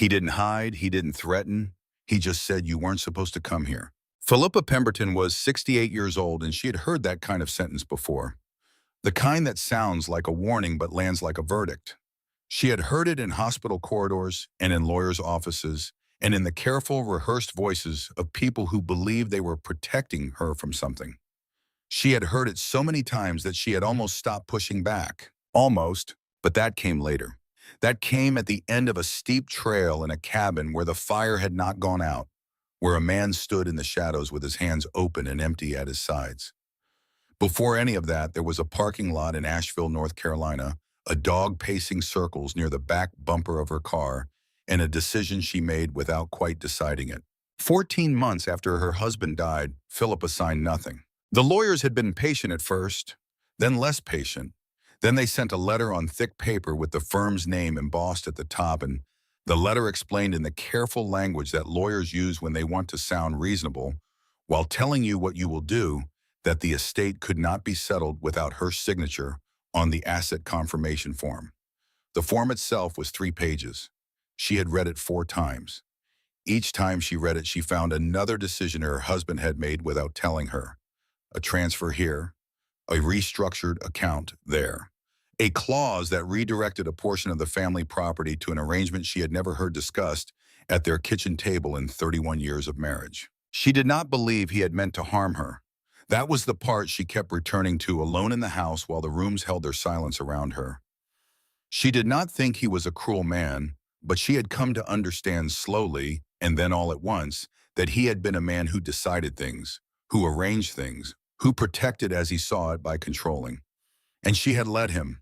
He didn't hide, he didn't threaten, he just said you weren't supposed to come here. Philippa Pemberton was 68 years old and she had heard that kind of sentence before. The kind that sounds like a warning but lands like a verdict. She had heard it in hospital corridors and in lawyers' offices and in the careful, rehearsed voices of people who believed they were protecting her from something. She had heard it so many times that she had almost stopped pushing back. Almost, but that came later. That came at the end of a steep trail in a cabin where the fire had not gone out, where a man stood in the shadows with his hands open and empty at his sides. Before any of that, there was a parking lot in Asheville, North Carolina, a dog pacing circles near the back bumper of her car, and a decision she made without quite deciding it. 14 months after her husband died, Philippa signed nothing. The lawyers had been patient at first, then less patient. Then they sent a letter on thick paper with the firm's name embossed at the top, and the letter explained in the careful language that lawyers use when they want to sound reasonable, while telling you what you will do, that the estate could not be settled without her signature on the asset confirmation form. The form itself was 3 pages. She had read it 4 times. Each time she read it, she found another decision her husband had made without telling her. A transfer here, a restructured account there. A clause that redirected a portion of the family property to an arrangement she had never heard discussed at their kitchen table in 31 years of marriage. She did not believe he had meant to harm her. That was the part she kept returning to alone in the house while the rooms held their silence around her. She did not think he was a cruel man, but she had come to understand slowly, and then all at once, that he had been a man who decided things, who arranged things, who protected as he saw it by controlling. And she had let him.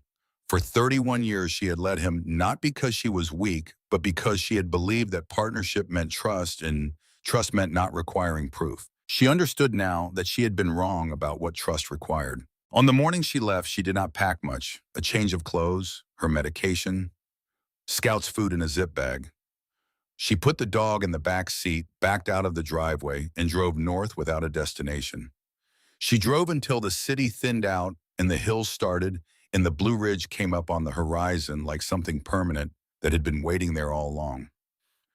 For 31 years she had let him, not because she was weak, but because she had believed that partnership meant trust, and trust meant not requiring proof. She understood now that she had been wrong about what trust required. On the morning she left, she did not pack much. A change of clothes, her medication, Scout's food in a zip bag. She put the dog in the back seat, backed out of the driveway, and drove north without a destination. She drove until the city thinned out and the hills started, and the Blue Ridge came up on the horizon like something permanent that had been waiting there all along.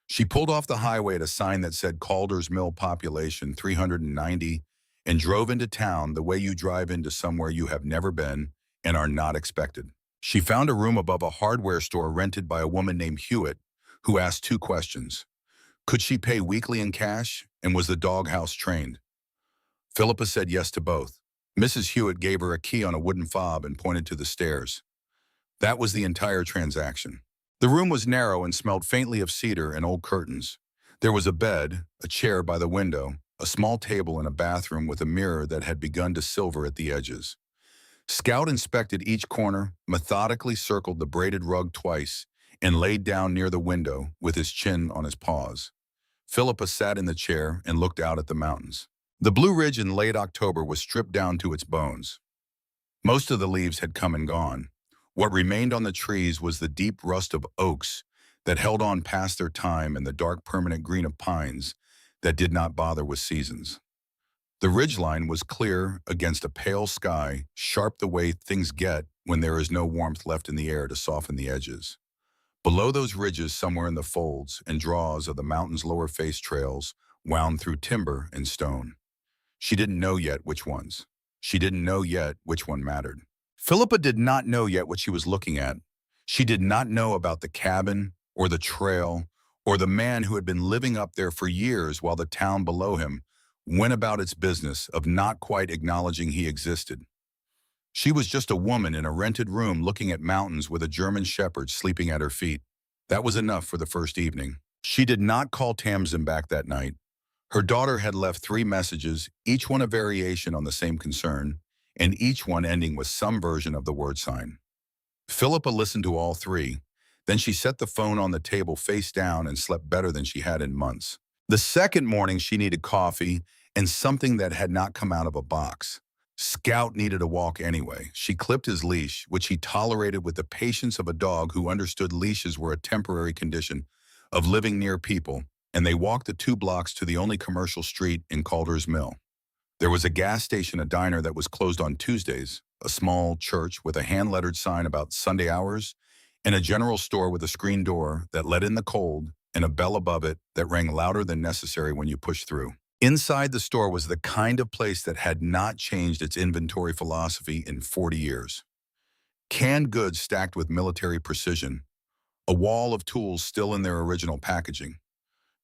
She pulled off the highway at a sign that said Calder's Mill population 390 and drove into town the way you drive into somewhere you have never been and are not expected. She found a room above a hardware store rented by a woman named Hewitt, who asked 2 questions. Could she pay weekly in cash, and was the doghouse trained? Philippa said yes to both. Mrs. Hewitt gave her a key on a wooden fob and pointed to the stairs. That was the entire transaction. The room was narrow and smelled faintly of cedar and old curtains. There was a bed, a chair by the window, a small table and a bathroom with a mirror that had begun to silver at the edges. Scout inspected each corner, methodically circled the braided rug twice, and laid down near the window with his chin on his paws. Philippa sat in the chair and looked out at the mountains. The Blue Ridge in late October was stripped down to its bones. Most of the leaves had come and gone. What remained on the trees was the deep rust of oaks that held on past their time and the dark permanent green of pines that did not bother with seasons. The ridgeline was clear against a pale sky, sharp the way things get when there is no warmth left in the air to soften the edges. Below those ridges, somewhere in the folds and draws of the mountain's lower face trails, wound through timber and stone. She didn't know yet which ones. She didn't know yet which one mattered. Philippa did not know yet what she was looking at. She did not know about the cabin, or the trail, or the man who had been living up there for years while the town below him went about its business of not quite acknowledging he existed. She was just a woman in a rented room looking at mountains with a German shepherd sleeping at her feet. That was enough for the first evening. She did not call Tamsin back that night. Her daughter had left 3 messages, each one a variation on the same concern, and each one ending with some version of the word sign. Philippa listened to all 3. Then she set the phone on the table face down and slept better than she had in months. The second morning she needed coffee and something that had not come out of a box. Scout needed a walk anyway. She clipped his leash, which he tolerated with the patience of a dog who understood leashes were a temporary condition of living near people, and they walked the 2 blocks to the only commercial street in Calder's Mill. There was a gas station, a diner that was closed on Tuesdays, a small church with a hand-lettered sign about Sunday hours, and a general store with a screen door that let in the cold and a bell above it that rang louder than necessary when you pushed through. Inside the store was the kind of place that had not changed its inventory philosophy in 40 years. Canned goods stacked with military precision, a wall of tools still in their original packaging,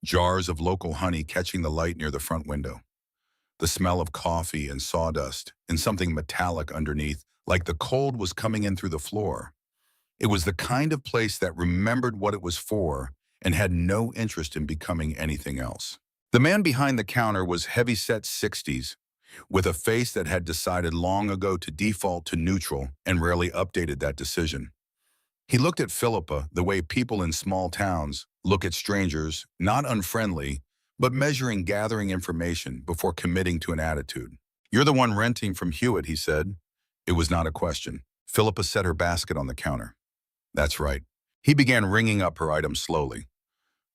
jars of local honey catching the light near the front window, the smell of coffee and sawdust, and something metallic underneath, like the cold was coming in through the floor. It was the kind of place that remembered what it was for and had no interest in becoming anything else. The man behind the counter was heavy-set 60s, with a face that had decided long ago to default to neutral and rarely updated that decision. He looked at Philippa the way people in small towns look at strangers, not unfriendly, but measuring gathering information before committing to an attitude. "You're the one renting from Hewitt," he said. It was not a question. Philippa set her basket on the counter. "That's right." He began ringing up her items slowly.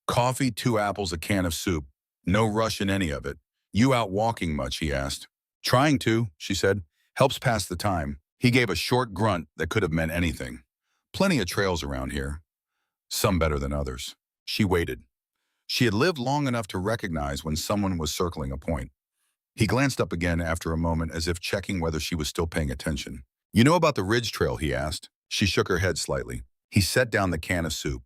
"Coffee, 2 apples, a can of soup. No rush in any of it. You out walking much?" he asked. "Trying to," she said. "Helps pass the time." He gave a short grunt that could have meant anything. "Plenty of trails around here. Some better than others." She waited. She had lived long enough to recognize when someone was circling a point. He glanced up again after a moment as if checking whether she was still paying attention. "You know about the Ridge Trail?" he asked. She shook her head slightly. He set down the can of soup.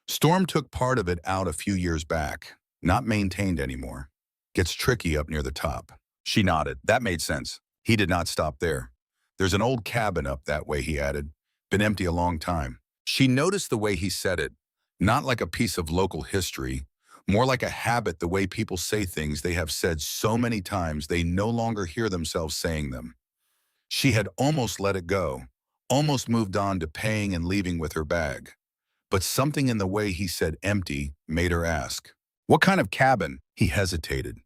"Storm took part of it out a few years back. Not maintained anymore. Gets tricky up near the top." She nodded. That made sense. He did not stop there. "There's an old cabin up that way," he added. "Been empty a long time." She noticed the way he said it. Not like a piece of local history, more like a habit, the way people say things they have said so many times they no longer hear themselves saying them. She had almost let it go, almost moved on to paying and leaving with her bag. But something in the way he said empty made her ask, "What kind of cabin?" He hesitated.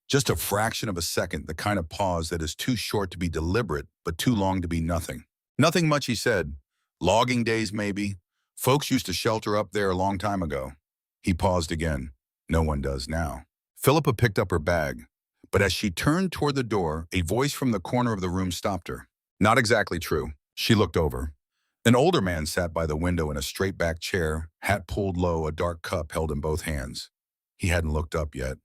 Just a fraction of a second, the kind of pause that is too short to be deliberate, but too long to be nothing. "Nothing much," he said. "Logging days, maybe. Folks used to shelter up there a long time ago." He paused again. "No one does now." Philippa picked up her bag, but as she turned toward the door, a voice from the corner of the room stopped her. "Not exactly true." She looked over. An older man sat by the window in a straight-back chair, hat pulled low, a dark cup held in both hands. He hadn't looked up yet.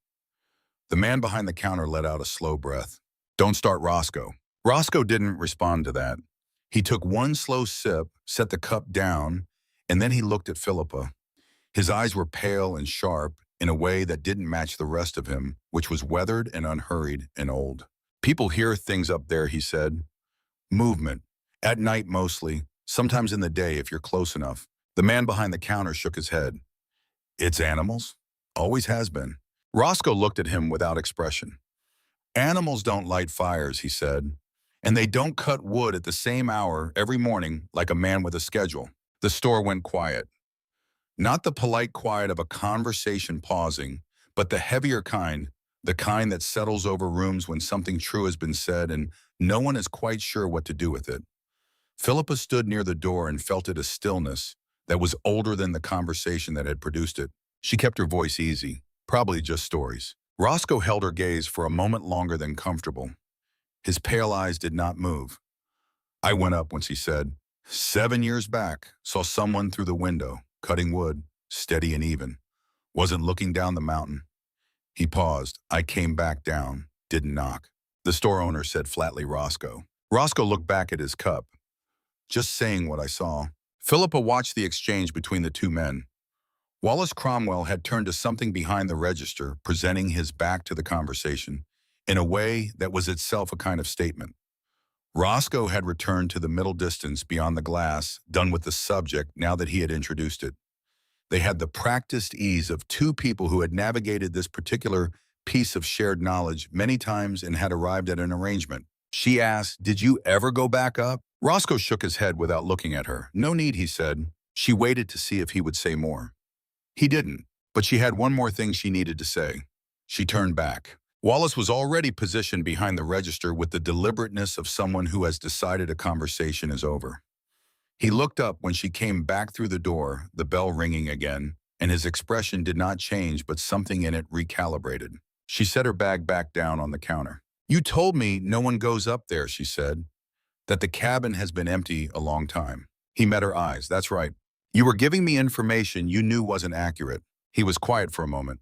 The man behind the counter let out a slow breath. "Don't start Roscoe." Roscoe didn't respond to that. He took one slow sip, set the cup down, and then he looked at Philippa. His eyes were pale and sharp in a way that didn't match the rest of him, which was weathered and unhurried and old. "People hear things up there," he said. "Movement. At night mostly, sometimes in the day if you're close enough." The man behind the counter shook his head. "It's animals. Always has been." Roscoe looked at him without expression. "Animals don't light fires," he said, "and they don't cut wood at the same hour every morning like a man with a schedule." The store went quiet. Not the polite quiet of a conversation pausing, but the heavier kind, the kind that settles over rooms when something true has been said and no one is quite sure what to do with it. Philippa stood near the door and felt it a stillness that was older than the conversation that had produced it. She kept her voice easy, probably just stories. Roscoe held her gaze for a moment longer than comfortable. His pale eyes did not move. "I went up once," he said. 7 years back, saw someone through the window, cutting wood, steady and even. Wasn't looking down the mountain." He paused. "I came back down, didn't knock." The store owner said flatly, "Roscoe." Roscoe looked back at his cup. "Just saying what I saw." Philippa watched the exchange between the two men. Wallace Cromwell had turned to something behind the register, presenting his back to the conversation in a way that was itself a kind of statement. Roscoe had returned to the middle distance beyond the glass, done with the subject now that he had introduced it. They had the practiced ease of two people who had navigated this particular piece of shared knowledge many times and had arrived at an arrangement. She asked, "Did you ever go back up?" Roscoe shook his head without looking at her. "No need," he said. She waited to see if he would say more. He didn't, but she had one more thing she needed to say. She turned back. Wallace was already positioned behind the register with the deliberateness of someone who has decided a conversation is over. He looked up when she came back through the door, the bell ringing again, and his expression did not change, but something in it recalibrated. She set her bag back down on the counter. "You told me no one goes up there," she said, "that the cabin has been empty a long time." He met her eyes. "That's right. You were giving me information you knew wasn't accurate." He was quiet for a moment.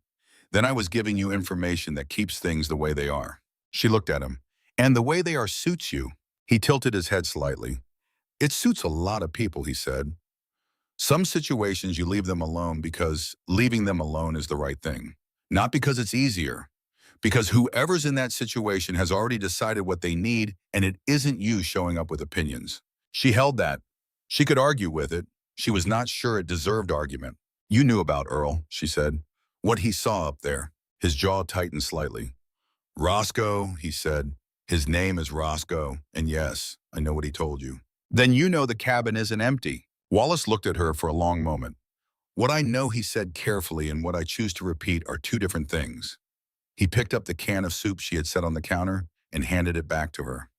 Then I was giving you information that keeps things the way they are. She looked at him. And the way they are suits you. He tilted his head slightly. It suits a lot of people, he said. Some situations you leave them alone because leaving them alone is the right thing. Not because it's easier. Because whoever's in that situation has already decided what they need, and it isn't you showing up with opinions. She held that. She could argue with it. She was not sure it deserved argument. You knew about Earl, she said. What he saw up there. His jaw tightened slightly. Roscoe, he said. His name is Roscoe, and yes, I know what he told you. Then you know the cabin isn't empty. Wallace looked at her for a long moment. What I know, he said carefully, and what I choose to repeat are two different things. He picked up the can of soup she had set on the counter and handed it back to her.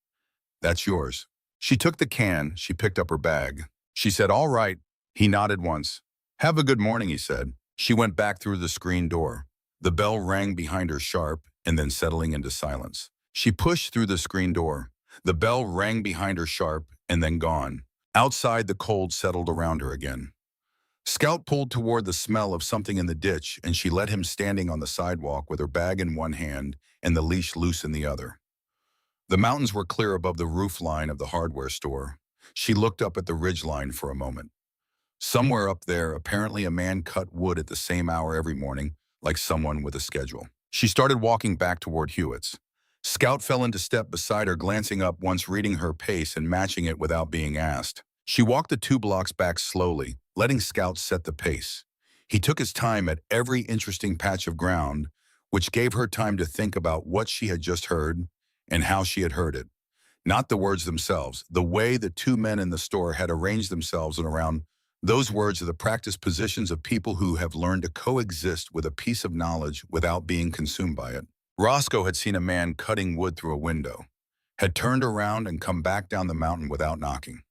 That's yours. She took the can, she picked up her bag. She said, all right. He nodded once. Have a good morning, he said. She went back through the screen door. The bell rang behind her sharp and then settling into silence. She pushed through the screen door. The bell rang behind her sharp and then gone. Outside, the cold settled around her again. Scout pulled toward the smell of something in the ditch, and she let him standing on the sidewalk with her bag in one hand and the leash loose in the other. The mountains were clear above the roof line of the hardware store. She looked up at the ridgeline for a moment. Somewhere up there, apparently a man cut wood at the same hour every morning, like someone with a schedule. She started walking back toward Hewitt's. Scout fell into step beside her, glancing up once, reading her pace and matching it without being asked. She walked the 2 blocks back slowly, letting Scout set the pace. He took his time at every interesting patch of ground, which gave her time to think about what she had just heard and how she had heard it. Not the words themselves. The way the 2 men in the store had arranged themselves and around those words are the practiced positions of people who have learned to coexist with a piece of knowledge without being consumed by it. Roscoe had seen a man cutting wood through a window, had turned around and come back down the mountain without knocking,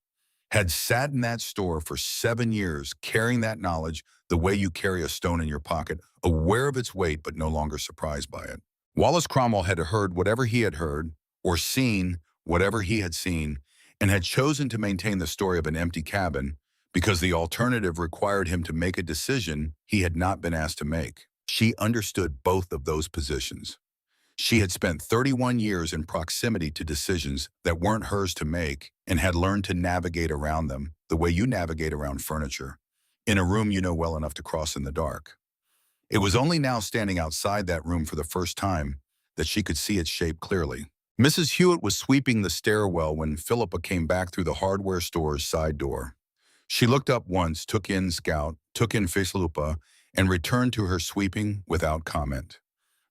had sat in that store for 7 years carrying that knowledge the way you carry a stone in your pocket, aware of its weight but no longer surprised by it. Wallace Cromwell had heard whatever he had heard, or seen whatever he had seen, and had chosen to maintain the story of an empty cabin because the alternative required him to make a decision he had not been asked to make. She understood both of those positions. She had spent 31 years in proximity to decisions that weren't hers to make and had learned to navigate around them the way you navigate around furniture, in a room you know well enough to cross in the dark. It was only now, standing outside that room for the first time, that she could see its shape clearly. Mrs. Hewitt was sweeping the stairwell when Philippa came back through the hardware store's side door. She looked up once, took in Scout, took in Philippa, and returned to her sweeping without comment.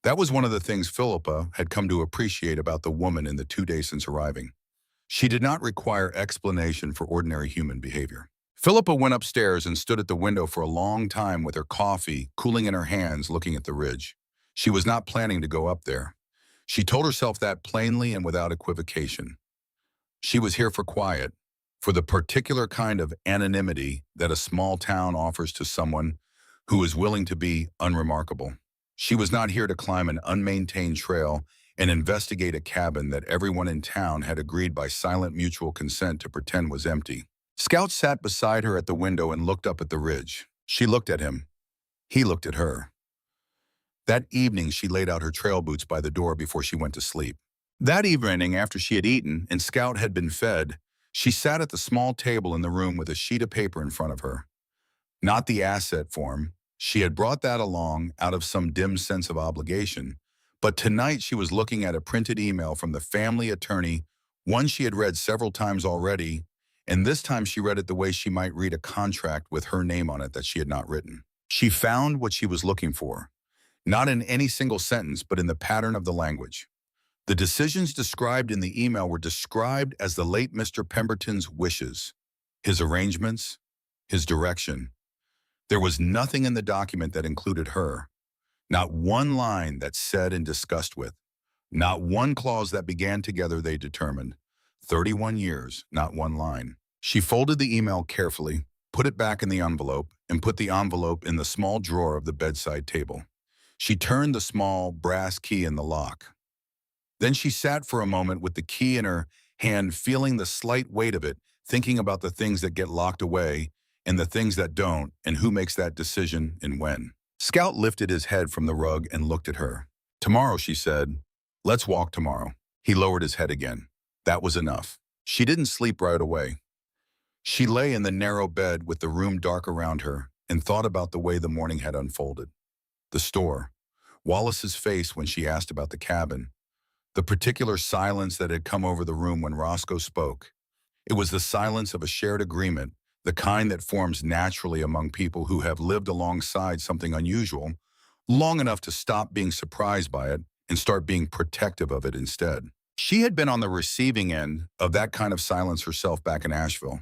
That was one of the things Philippa had come to appreciate about the woman in the 2 days since arriving. She did not require explanation for ordinary human behavior. Philippa went upstairs and stood at the window for a long time with her coffee cooling in her hands, looking at the ridge. She was not planning to go up there. She told herself that plainly and without equivocation. She was here for quiet, for the particular kind of anonymity that a small town offers to someone who is willing to be unremarkable. She was not here to climb an unmaintained trail and investigate a cabin that everyone in town had agreed by silent mutual consent to pretend was empty. Scout sat beside her at the window and looked up at the ridge. She looked at him. He looked at her. That evening, she laid out her trail boots by the door before she went to sleep. That evening, after she had eaten and Scout had been fed, she sat at the small table in the room with a sheet of paper in front of her. Not the asset form. She had brought that along out of some dim sense of obligation, but tonight she was looking at a printed email from the family attorney, one she had read several times already, and this time she read it the way she might read a contract with her name on it that she had not written. She found what she was looking for, not in any single sentence, but in the pattern of the language. The decisions described in the email were described as the late Mr. Pemberton's wishes, his arrangements, his direction. There was nothing in the document that included her, not one line that said and discussed with, not one clause that began together they determined. 31 years, not one line. She folded the email carefully, put it back in the envelope, and put the envelope in the small drawer of the bedside table. She turned the small brass key in the lock. Then she sat for a moment with the key in her hand, feeling the slight weight of it, thinking about the things that get locked away and the things that don't, and who makes that decision and when. Scout lifted his head from the rug and looked at her. Tomorrow, she said. Let's walk tomorrow. He lowered his head again. That was enough. She didn't sleep right away. She lay in the narrow bed with the room dark around her and thought about the way the morning had unfolded. The store, Wallace's face when she asked about the cabin, the particular silence that had come over the room when Roscoe spoke. It was the silence of a shared agreement, the kind that forms naturally among people who have lived alongside something unusual, long enough to stop being surprised by it and start being protective of it instead. She had been on the receiving end of that kind of silence herself back in Asheville.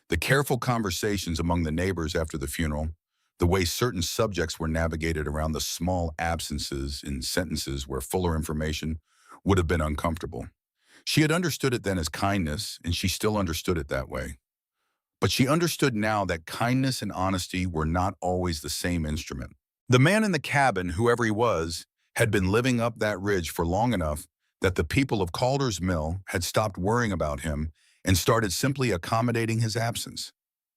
The careful conversations among the neighbors after the funeral, the way certain subjects were navigated around the small absences in sentences where fuller information would have been uncomfortable. She had understood it then as kindness, and she still understood it that way. But she understood now that kindness and honesty were not always the same instrument. The man in the cabin, whoever he was, had been living up that ridge for long enough that the people of Calder's Mill had stopped worrying about him and started simply accommodating his absence.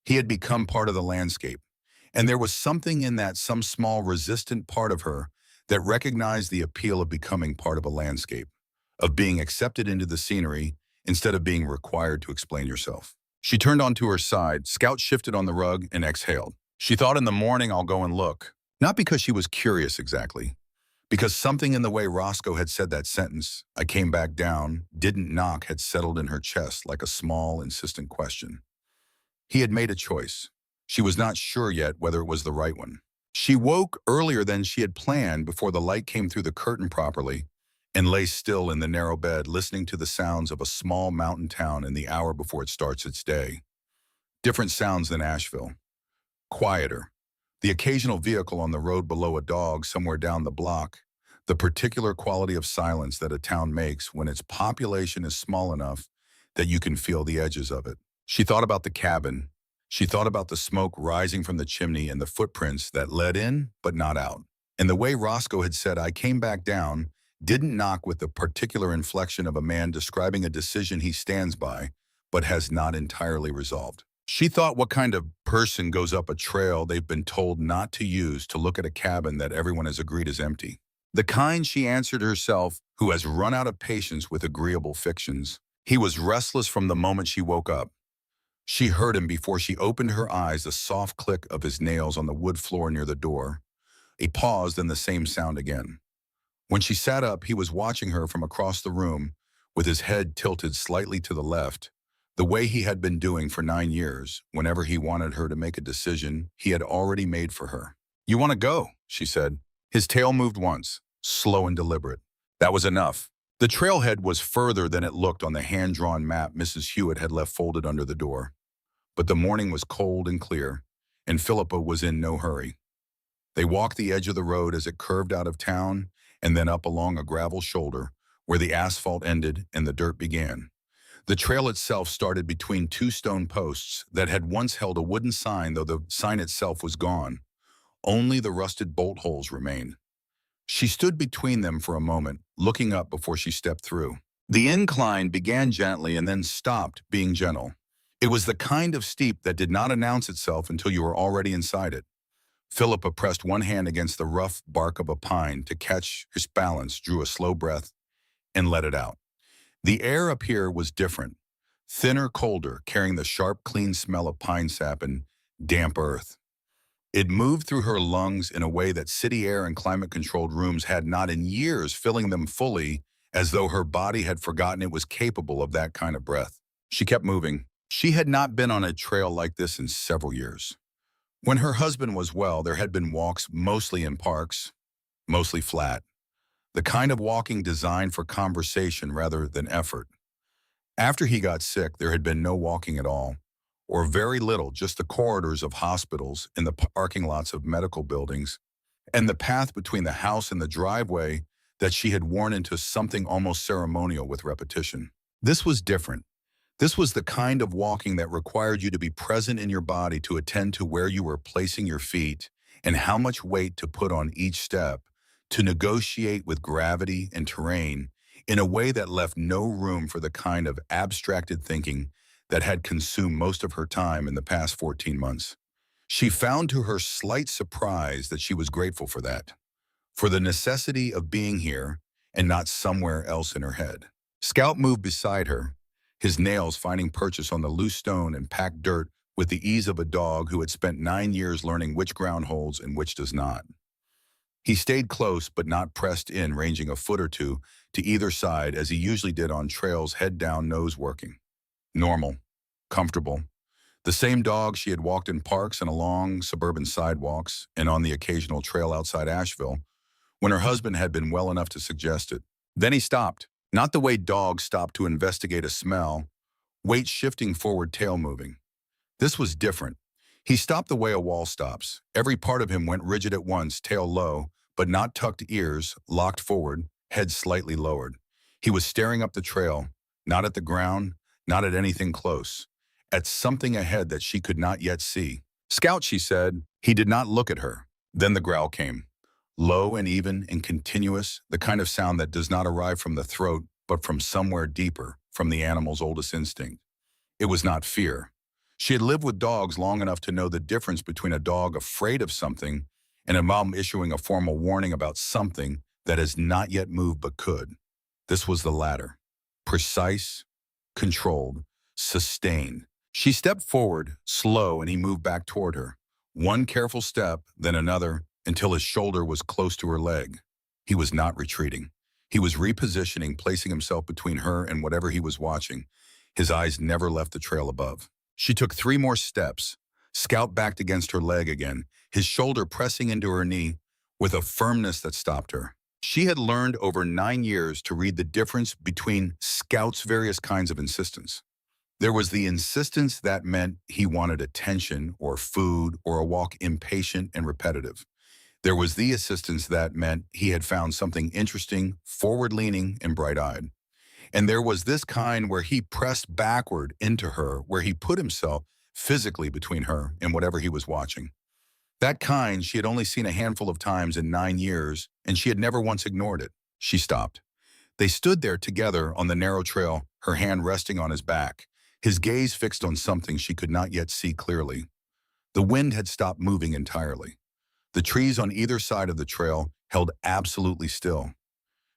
He had become part of the landscape, and there was something in that, some small resistant part of her that recognized the appeal of becoming part of a landscape, of being accepted into the scenery instead of being required to explain yourself. She turned onto her side, Scout shifted on the rug, and exhaled. She thought, in the morning I'll go and look. Not because she was curious exactly, because something in the way Roscoe had said that sentence, I came back down, didn't knock, had settled in her chest like a small, insistent question. He had made a choice. She was not sure yet whether it was the right one. She woke earlier than she had planned before the light came through the curtain properly and lay still in the narrow bed, listening to the sounds of a small mountain town in the hour before it starts its day. Different sounds than Asheville. Quieter. The occasional vehicle on the road below, a dog somewhere down the block. The particular quality of silence that a town makes when its population is small enough that you can feel the edges of it. She thought about the cabin. She thought about the smoke rising from the chimney and the footprints that led in but not out. And the way Roscoe had said, I came back down, didn't knock, with the particular inflection of a man describing a decision he stands by but has not entirely resolved. She thought, what kind of person goes up a trail they've been told not to use to look at a cabin that everyone has agreed is empty? The kind, she answered herself, who has run out of patience with agreeable fictions. He was restless from the moment she woke up. She heard him before she opened her eyes, the soft click of his nails on the wood floor near the door. A pause, then the same sound again. When she sat up, he was watching her from across the room, with his head tilted slightly to the left, the way he had been doing for 9 years, whenever he wanted her to make a decision he had already made for her. You want to go, she said. His tail moved once, slow and deliberate. That was enough. The trailhead was further than it looked on the hand-drawn map Mrs. Hewitt had left folded under the door. But the morning was cold and clear, and Philippa was in no hurry. They walked the edge of the road as it curved out of town and then up along a gravel shoulder where the asphalt ended and the dirt began. The trail itself started between 2 stone posts that had once held a wooden sign, though the sign itself was gone. Only the rusted bolt holes remained. She stood between them for a moment, looking up before she stepped through. The incline began gently and then stopped being gentle. It was the kind of steep that did not announce itself until you were already inside it. Philippa pressed one hand against the rough bark of a pine to catch his balance, drew a slow breath, and let it out. The air up here was different, thinner, colder, carrying the sharp, clean smell of pine sap and damp earth. It moved through her lungs in a way that city air and climate-controlled rooms had not in years, filling them fully, as though her body had forgotten it was capable of that kind of breath. She kept moving. She had not been on a trail like this in several years. When her husband was well, there had been walks mostly in parks, mostly flat, the kind of walking designed for conversation rather than effort. After he got sick, there had been no walking at all, or very little, just the corridors of hospitals and the parking lots of medical buildings, and the path between the house and the driveway that she had worn into something almost ceremonial with repetition. This was different. This was the kind of walking that required you to be present in your body, to attend to where you were placing your feet and how much weight to put on each step, to negotiate with gravity and terrain in a way that left no room for the kind of abstracted thinking that had consumed most of her time in the past 14 months. She found to her slight surprise that she was grateful for that, for the necessity of being here and not somewhere else in her head. Scout moved beside her, his nails finding purchase on the loose stone and packed dirt with the ease of a dog who had spent 9 years learning which ground holds and which does not. He stayed close but not pressed in, ranging a foot or two to either side as he usually did on trails, head down, nose working. Normal, comfortable. The same dog she had walked in parks and along suburban sidewalks and on the occasional trail outside Asheville when her husband had been well enough to suggest it. Then he stopped, not the way dogs stop to investigate a smell, weight shifting forward, tail moving. This was different. He stopped the way a wall stops. Every part of him went rigid at once, tail low, but not tucked, ears locked forward, head slightly lowered. He was staring up the trail, not at the ground, not at anything close, at something ahead that she could not yet see. "Scout," she said. He did not look at her. Then the growl came. Low and even and continuous, the kind of sound that does not arrive from the throat, but from somewhere deeper, from the animal's oldest instinct. It was not fear. She had lived with dogs long enough to know the difference between a dog afraid of something and a mom issuing a formal warning about something that has not yet moved but could. This was the latter. Precise, controlled, sustained. She stepped forward, slow, and he moved back toward her. One careful step, then another, until his shoulder was close to her leg. He was not retreating. He was repositioning, placing himself between her and whatever he was watching. His eyes never left the trail above. She took 3 more steps. Scout backed against her leg again, his shoulder pressing into her knee with a firmness that stopped her. She had learned over 9 years to read the difference between Scout's various kinds of insistence. There was the insistence that meant he wanted attention or food or a walk, impatient and repetitive. There was the assistance that meant he had found something interesting, forward-leaning, and bright-eyed. And there was this kind where he pressed backward into her, where he put himself physically between her and whatever he was watching. That kind she had only seen a handful of times in 9 years, and she had never once ignored it. She stopped. They stood there together on the narrow trail, her hand resting on his back, his gaze fixed on something she could not yet see clearly. The wind had stopped moving entirely. The trees on either side of the trail held absolutely still.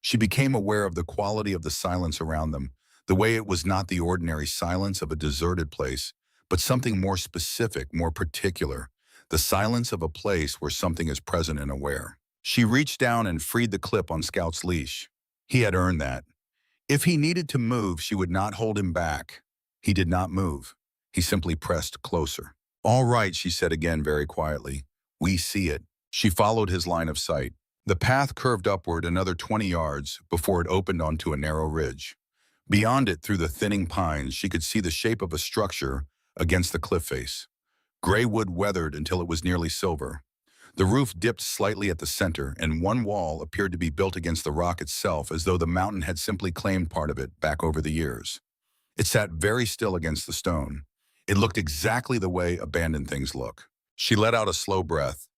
She became aware of the quality of the silence around them, the way it was not the ordinary silence of a deserted place, but something more specific, more particular, the silence of a place where something is present and aware. She reached down and freed the clip on Scout's leash. He had earned that. If he needed to move, she would not hold him back. He did not move. He simply pressed closer. "All right," she said again very quietly. "We see it." She followed his line of sight. The path curved upward another 20 yards before it opened onto a narrow ridge. Beyond it, through the thinning pines, she could see the shape of a structure against the cliff face. Gray wood weathered until it was nearly silver. The roof dipped slightly at the center, and one wall appeared to be built against the rock itself, as though the mountain had simply claimed part of it back over the years. It sat very still against the stone. It looked exactly the way abandoned things look. She let out a slow breath.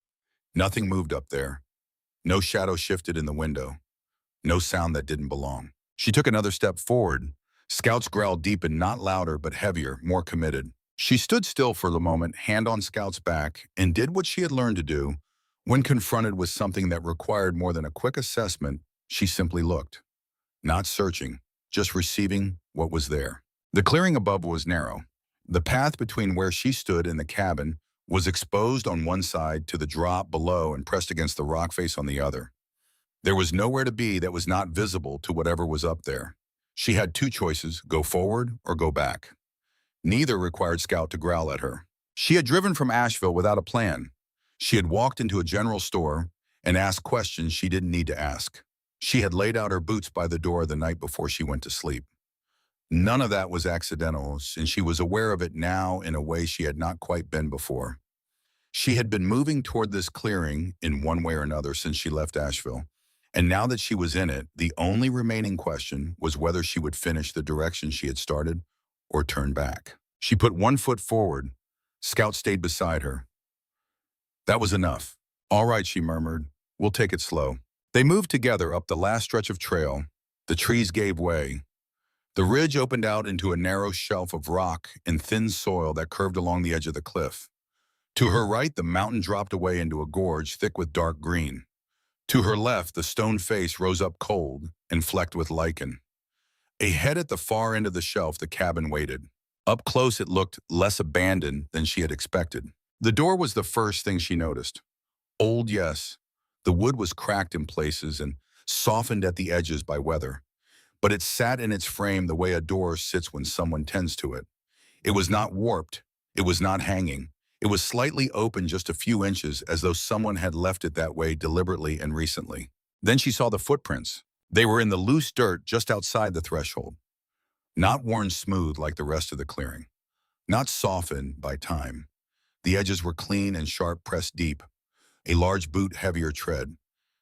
Nothing moved up there. No shadow shifted in the window. No sound that didn't belong. She took another step forward. Scout's growl deepened, not louder, but heavier, more committed. She stood still for the moment, hand on Scout's back, and did what she had learned to do. When confronted with something that required more than a quick assessment, she simply looked. Not searching, just receiving what was there. The clearing above was narrow. The path between where she stood and the cabin was exposed on one side to the drop below and pressed against the rock face on the other. There was nowhere to be that was not visible to whatever was up there. She had 2 choices, go forward or go back. Neither required Scout to growl at her. She had driven from Asheville without a plan. She had walked into a general store and asked questions she didn't need to ask. She had laid out her boots by the door the night before she went to sleep. None of that was accidental, and she was aware of it now in a way she had not quite been before. She had been moving toward this clearing in one way or another since she left Asheville, and now that she was in it, the only remaining question was whether she would finish the direction she had started or turn back. She put 1 foot forward. Scout stayed beside her. That was enough. "All right," she murmured. "We'll take it slow." They moved together up the last stretch of trail. The trees gave way. The ridge opened out into a narrow shelf of rock and thin soil that curved along the edge of the cliff. To her right, the mountain dropped away into a gorge thick with dark green. To her left, the stone face rose up cold and flecked with lichen. Ahead at the far end of the shelf, the cabin waited. Up close, it looked less abandoned than she had expected. The door was the first thing she noticed. Old, yes. The wood was cracked in places and softened at the edges by weather, but it sat in its frame the way a door sits when someone tends to it. It was not warped. It was not hanging. It was slightly open just a few inches, as though someone had left it that way deliberately and recently. Then she saw the footprints. They were in the loose dirt just outside the threshold, not worn smooth like the rest of the clearing, not softened by time. The edges were clean and sharp, pressed deep, a large boot heavier tread.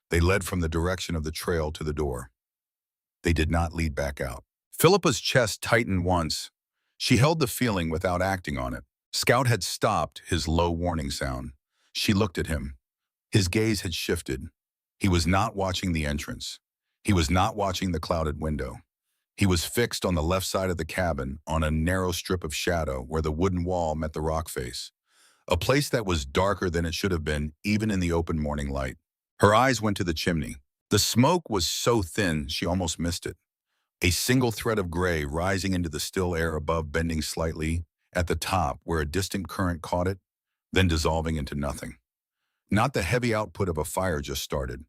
They led from the direction of the trail to the door. They did not lead back out. Philippa's chest tightened once. She held the feeling without acting on it. Scout had stopped his low warning sound. She looked at him. His gaze had shifted. He was not watching the entrance. He was not watching the clouded window. He was fixed on the left side of the cabin, on a narrow strip of shadow where the wooden wall met the rock face, a place that was darker than it should have been, even in the open morning light. Her eyes went to the chimney. The smoke was so thin she almost missed it. A single thread of gray rising into the still air above, bending slightly at the top where a distant current caught it, then dissolving into nothing. Not the heavy output of a fire just started.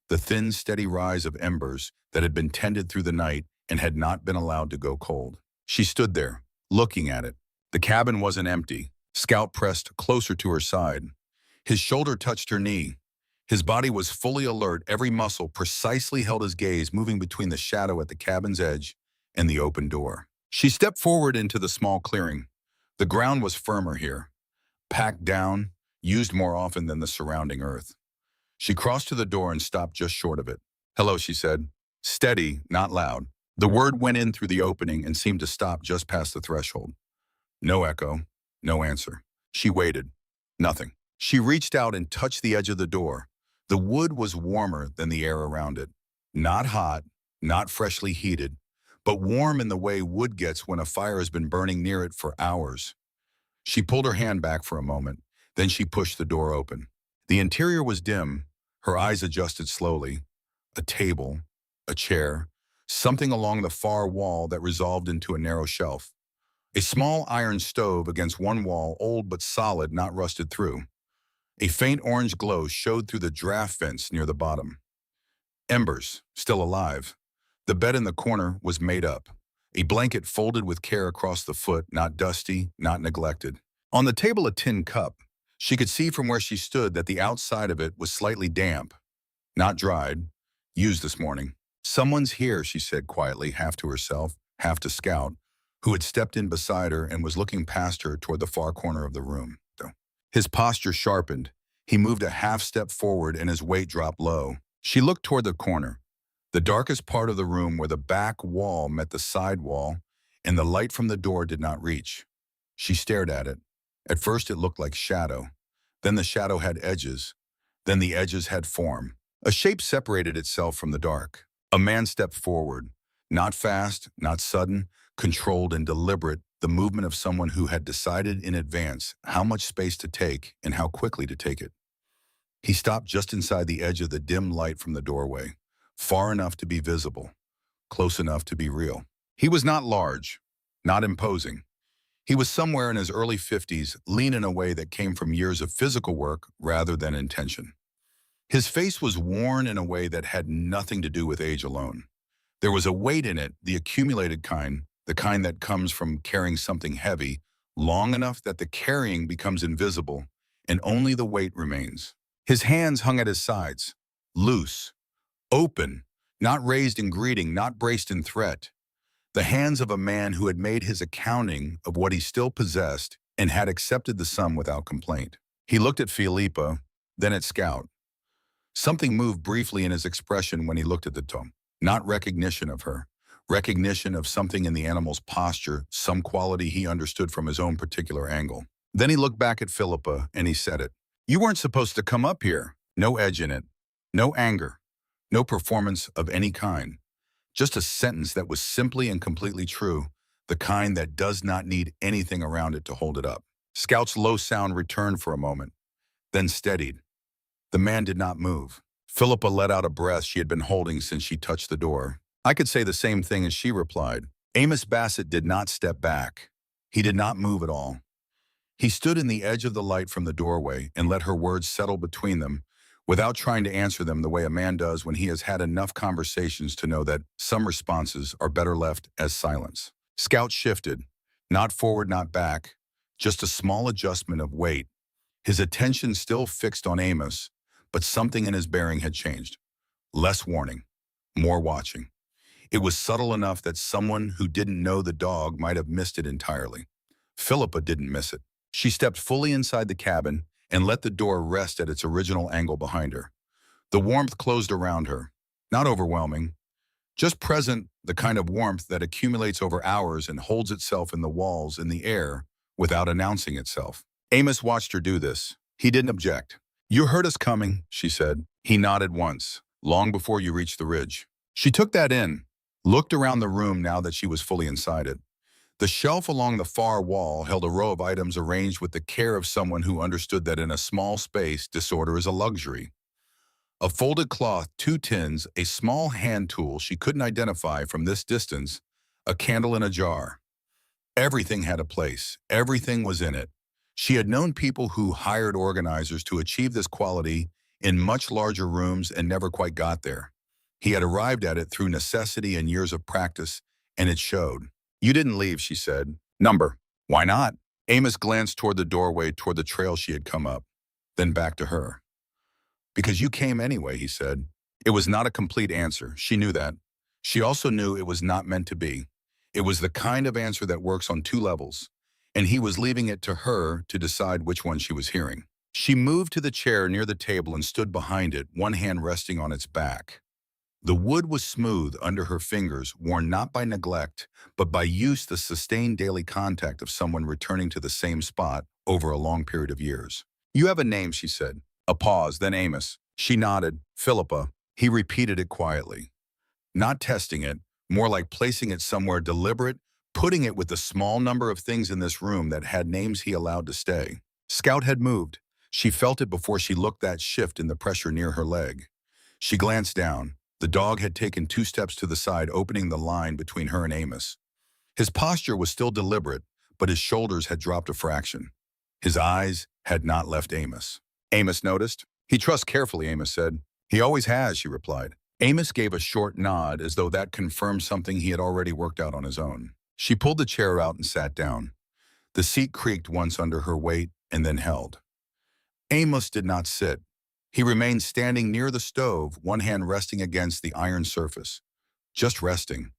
The thin, steady rise of embers that had been tended through the night and had not been allowed to go cold. She stood there, looking at it. The cabin wasn't empty. Scout pressed closer to her side. His shoulder touched her knee. His body was fully alert, every muscle precisely held his gaze, moving between the shadow at the cabin's edge and the open door. She stepped forward into the small clearing. The ground was firmer here, packed down, used more often than the surrounding earth. She crossed to the door and stopped just short of it. "Hello," she said. Steady, not loud. The word went in through the opening and seemed to stop just past the threshold. No echo, no answer. She waited. Nothing. She reached out and touched the edge of the door. The wood was warmer than the air around it. Not hot, not freshly heated, but warm in the way wood gets when a fire has been burning near it for hours. She pulled her hand back for a moment. Then she pushed the door open. The interior was dim. Her eyes adjusted slowly. A table, a chair, something along the far wall that resolved into a narrow shelf. A small iron stove against one wall, old but solid, not rusted through. A faint orange glow showed through the draft vents near the bottom. Embers, still alive. The bed in the corner was made up. A blanket folded with care across the foot, not dusty, not neglected. On the table, a tin cup. She could see from where she stood that the outside of it was slightly damp, not dried, used this morning. "Someone's here," she said quietly, half to herself, half to Scout, who had stepped in beside her and was looking past her toward the far corner of the room. His posture sharpened. He moved a half step forward and his weight dropped low. She looked toward the corner, the darkest part of the room where the back wall met the side wall and the light from the door did not reach. She stared at it. At first it looked like shadow. Then the shadow had edges. Then the edges had form. A shape separated itself from the dark. A man stepped forward. Not fast, not sudden, controlled and deliberate, the movement of someone who had decided in advance how much space to take and how quickly to take it. He stopped just inside the edge of the dim light from the doorway, far enough to be visible, close enough to be real. He was not large, not imposing. He was somewhere in his early 50s, lean in a way that came from years of physical work rather than intention. His face was worn in a way that had nothing to do with age alone. There was a weight in it, the accumulated kind, the kind that comes from carrying something heavy, long enough that the carrying becomes invisible and only the weight remains. His hands hung at his sides, loose, open, not raised in greeting, not braced in threat. The hands of a man who had made his accounting of what he still possessed and had accepted the sum without complaint. He looked at Philippa, then at Scout. Something moved briefly in his expression when he looked at the tom. Not recognition of her. Recognition of something in the animal's posture, some quality he understood from his own particular angle. Then he looked back at Philippa and he said it. "You weren't supposed to come up here." No edge in it. No anger. No performance of any kind. Just a sentence that was simply and completely true, the kind that does not need anything around it to hold it up. Scout's low sound returned for a moment, then steadied. The man did not move. Philippa let out a breath she had been holding since she touched the door. I could say the same thing as she replied. Amos Bassett did not step back. He did not move at all. He stood in the edge of the light from the doorway and let her words settle between them without trying to answer them the way a man does when he has had enough conversations to know that some responses are better left as silence. Scout shifted, not forward, not back, just a small adjustment of weight, his attention still fixed on Amos, but something in his bearing had changed. Less warning, more watching. It was subtle enough that someone who didn't know the dog might have missed it entirely. Philippa didn't miss it. She stepped fully inside the cabin and let the door rest at its original angle behind her. The warmth closed around her, not overwhelming, just present, the kind of warmth that accumulates over hours and holds itself in the walls, in the air, without announcing itself. Amos watched her do this. He didn't object. "You heard us coming," she said. He nodded once, long before you reached the ridge. She took that in, looked around the room now that she was fully inside it. The shelf along the far wall held a row of items arranged with the care of someone who understood that in a small space, disorder is a luxury. A folded cloth, 2 tins, a small hand tool she couldn't identify from this distance, a candle in a jar. Everything had a place. Everything was in it. She had known people who hired organizers to achieve this quality in much larger rooms and never quite got there. He had arrived at it through necessity and years of practice, and it showed. "You didn't leave," she said. "Number." "Why not?" Amos glanced toward the doorway, toward the trail she had come up, then back to her. "Because you came anyway," he said. It was not a complete answer. She knew that. She also knew it was not meant to be. It was the kind of answer that works on 2 levels, and he was leaving it to her to decide which one she was hearing. She moved to the chair near the table and stood behind it, one hand resting on its back. The wood was smooth under her fingers, worn not by neglect, but by use, the sustained daily contact of someone returning to the same spot over a long period of years. "You have a name," she said. A pause, then Amos. She nodded. "Philippa." He repeated it quietly. Not testing it, more like placing it somewhere deliberate, putting it with the small number of things in this room that had names he allowed to stay. Scout had moved. She felt it before she looked that shift in the pressure near her leg. She glanced down. The dog had taken 2 steps to the side, opening the line between her and Amos. His posture was still deliberate, but his shoulders had dropped a fraction. His eyes had not left Amos. Amos noticed. "He trusts carefully," Amos said. "He always has," she replied. Amos gave a short nod, as though that confirmed something he had already worked out on his own. She pulled the chair out and sat down. The seat creaked once under her weight and then held. Amos did not sit. He remained standing near the stove, one hand resting against the iron surface. Just resting.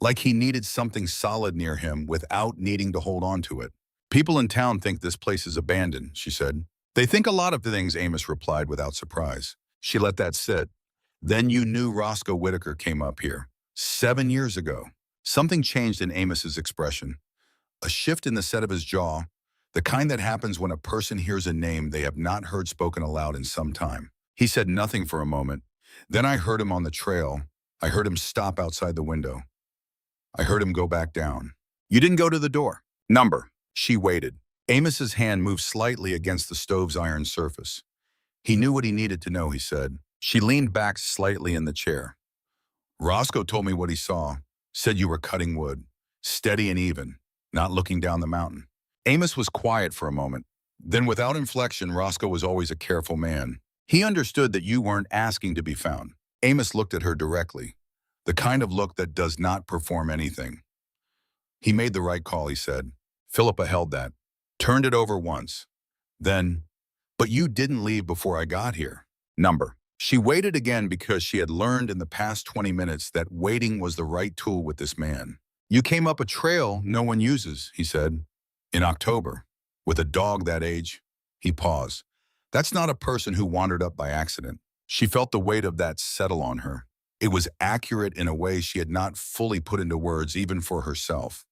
Like he needed something solid near him without needing to hold on to it. "People in town think this place is abandoned," she said. "They think a lot of things," Amos replied without surprise. She let that sit. "Then you knew Roscoe Whitaker came up here. 7 years ago." Something changed in Amos's expression. A shift in the set of his jaw, the kind that happens when a person hears a name they have not heard spoken aloud in some time. He said nothing for a moment. "Then I heard him on the trail. I heard him stop outside the window. I heard him go back down." "You didn't go to the door." "Number." She waited. Amos's hand moved slightly against the stove's iron surface. He knew what he needed to know, he said. She leaned back slightly in the chair. "Roscoe told me what he saw. Said you were cutting wood. Steady and even, not looking down the mountain." Amos was quiet for a moment. Then without inflection, "Roscoe was always a careful man. He understood that you weren't asking to be found." Amos looked at her directly, the kind of look that does not perform anything. "He made the right call," he said. Philippa held that, turned it over once. Then, "But you didn't leave before I got here." Number. She waited again because she had learned in the past 20 minutes that waiting was the right tool with this man. "You came up a trail no one uses," he said. "In October. With a dog that age." He paused. "That's not a person who wandered up by accident." She felt the weight of that settle on her. It was accurate in a way she had not fully put into words even for herself.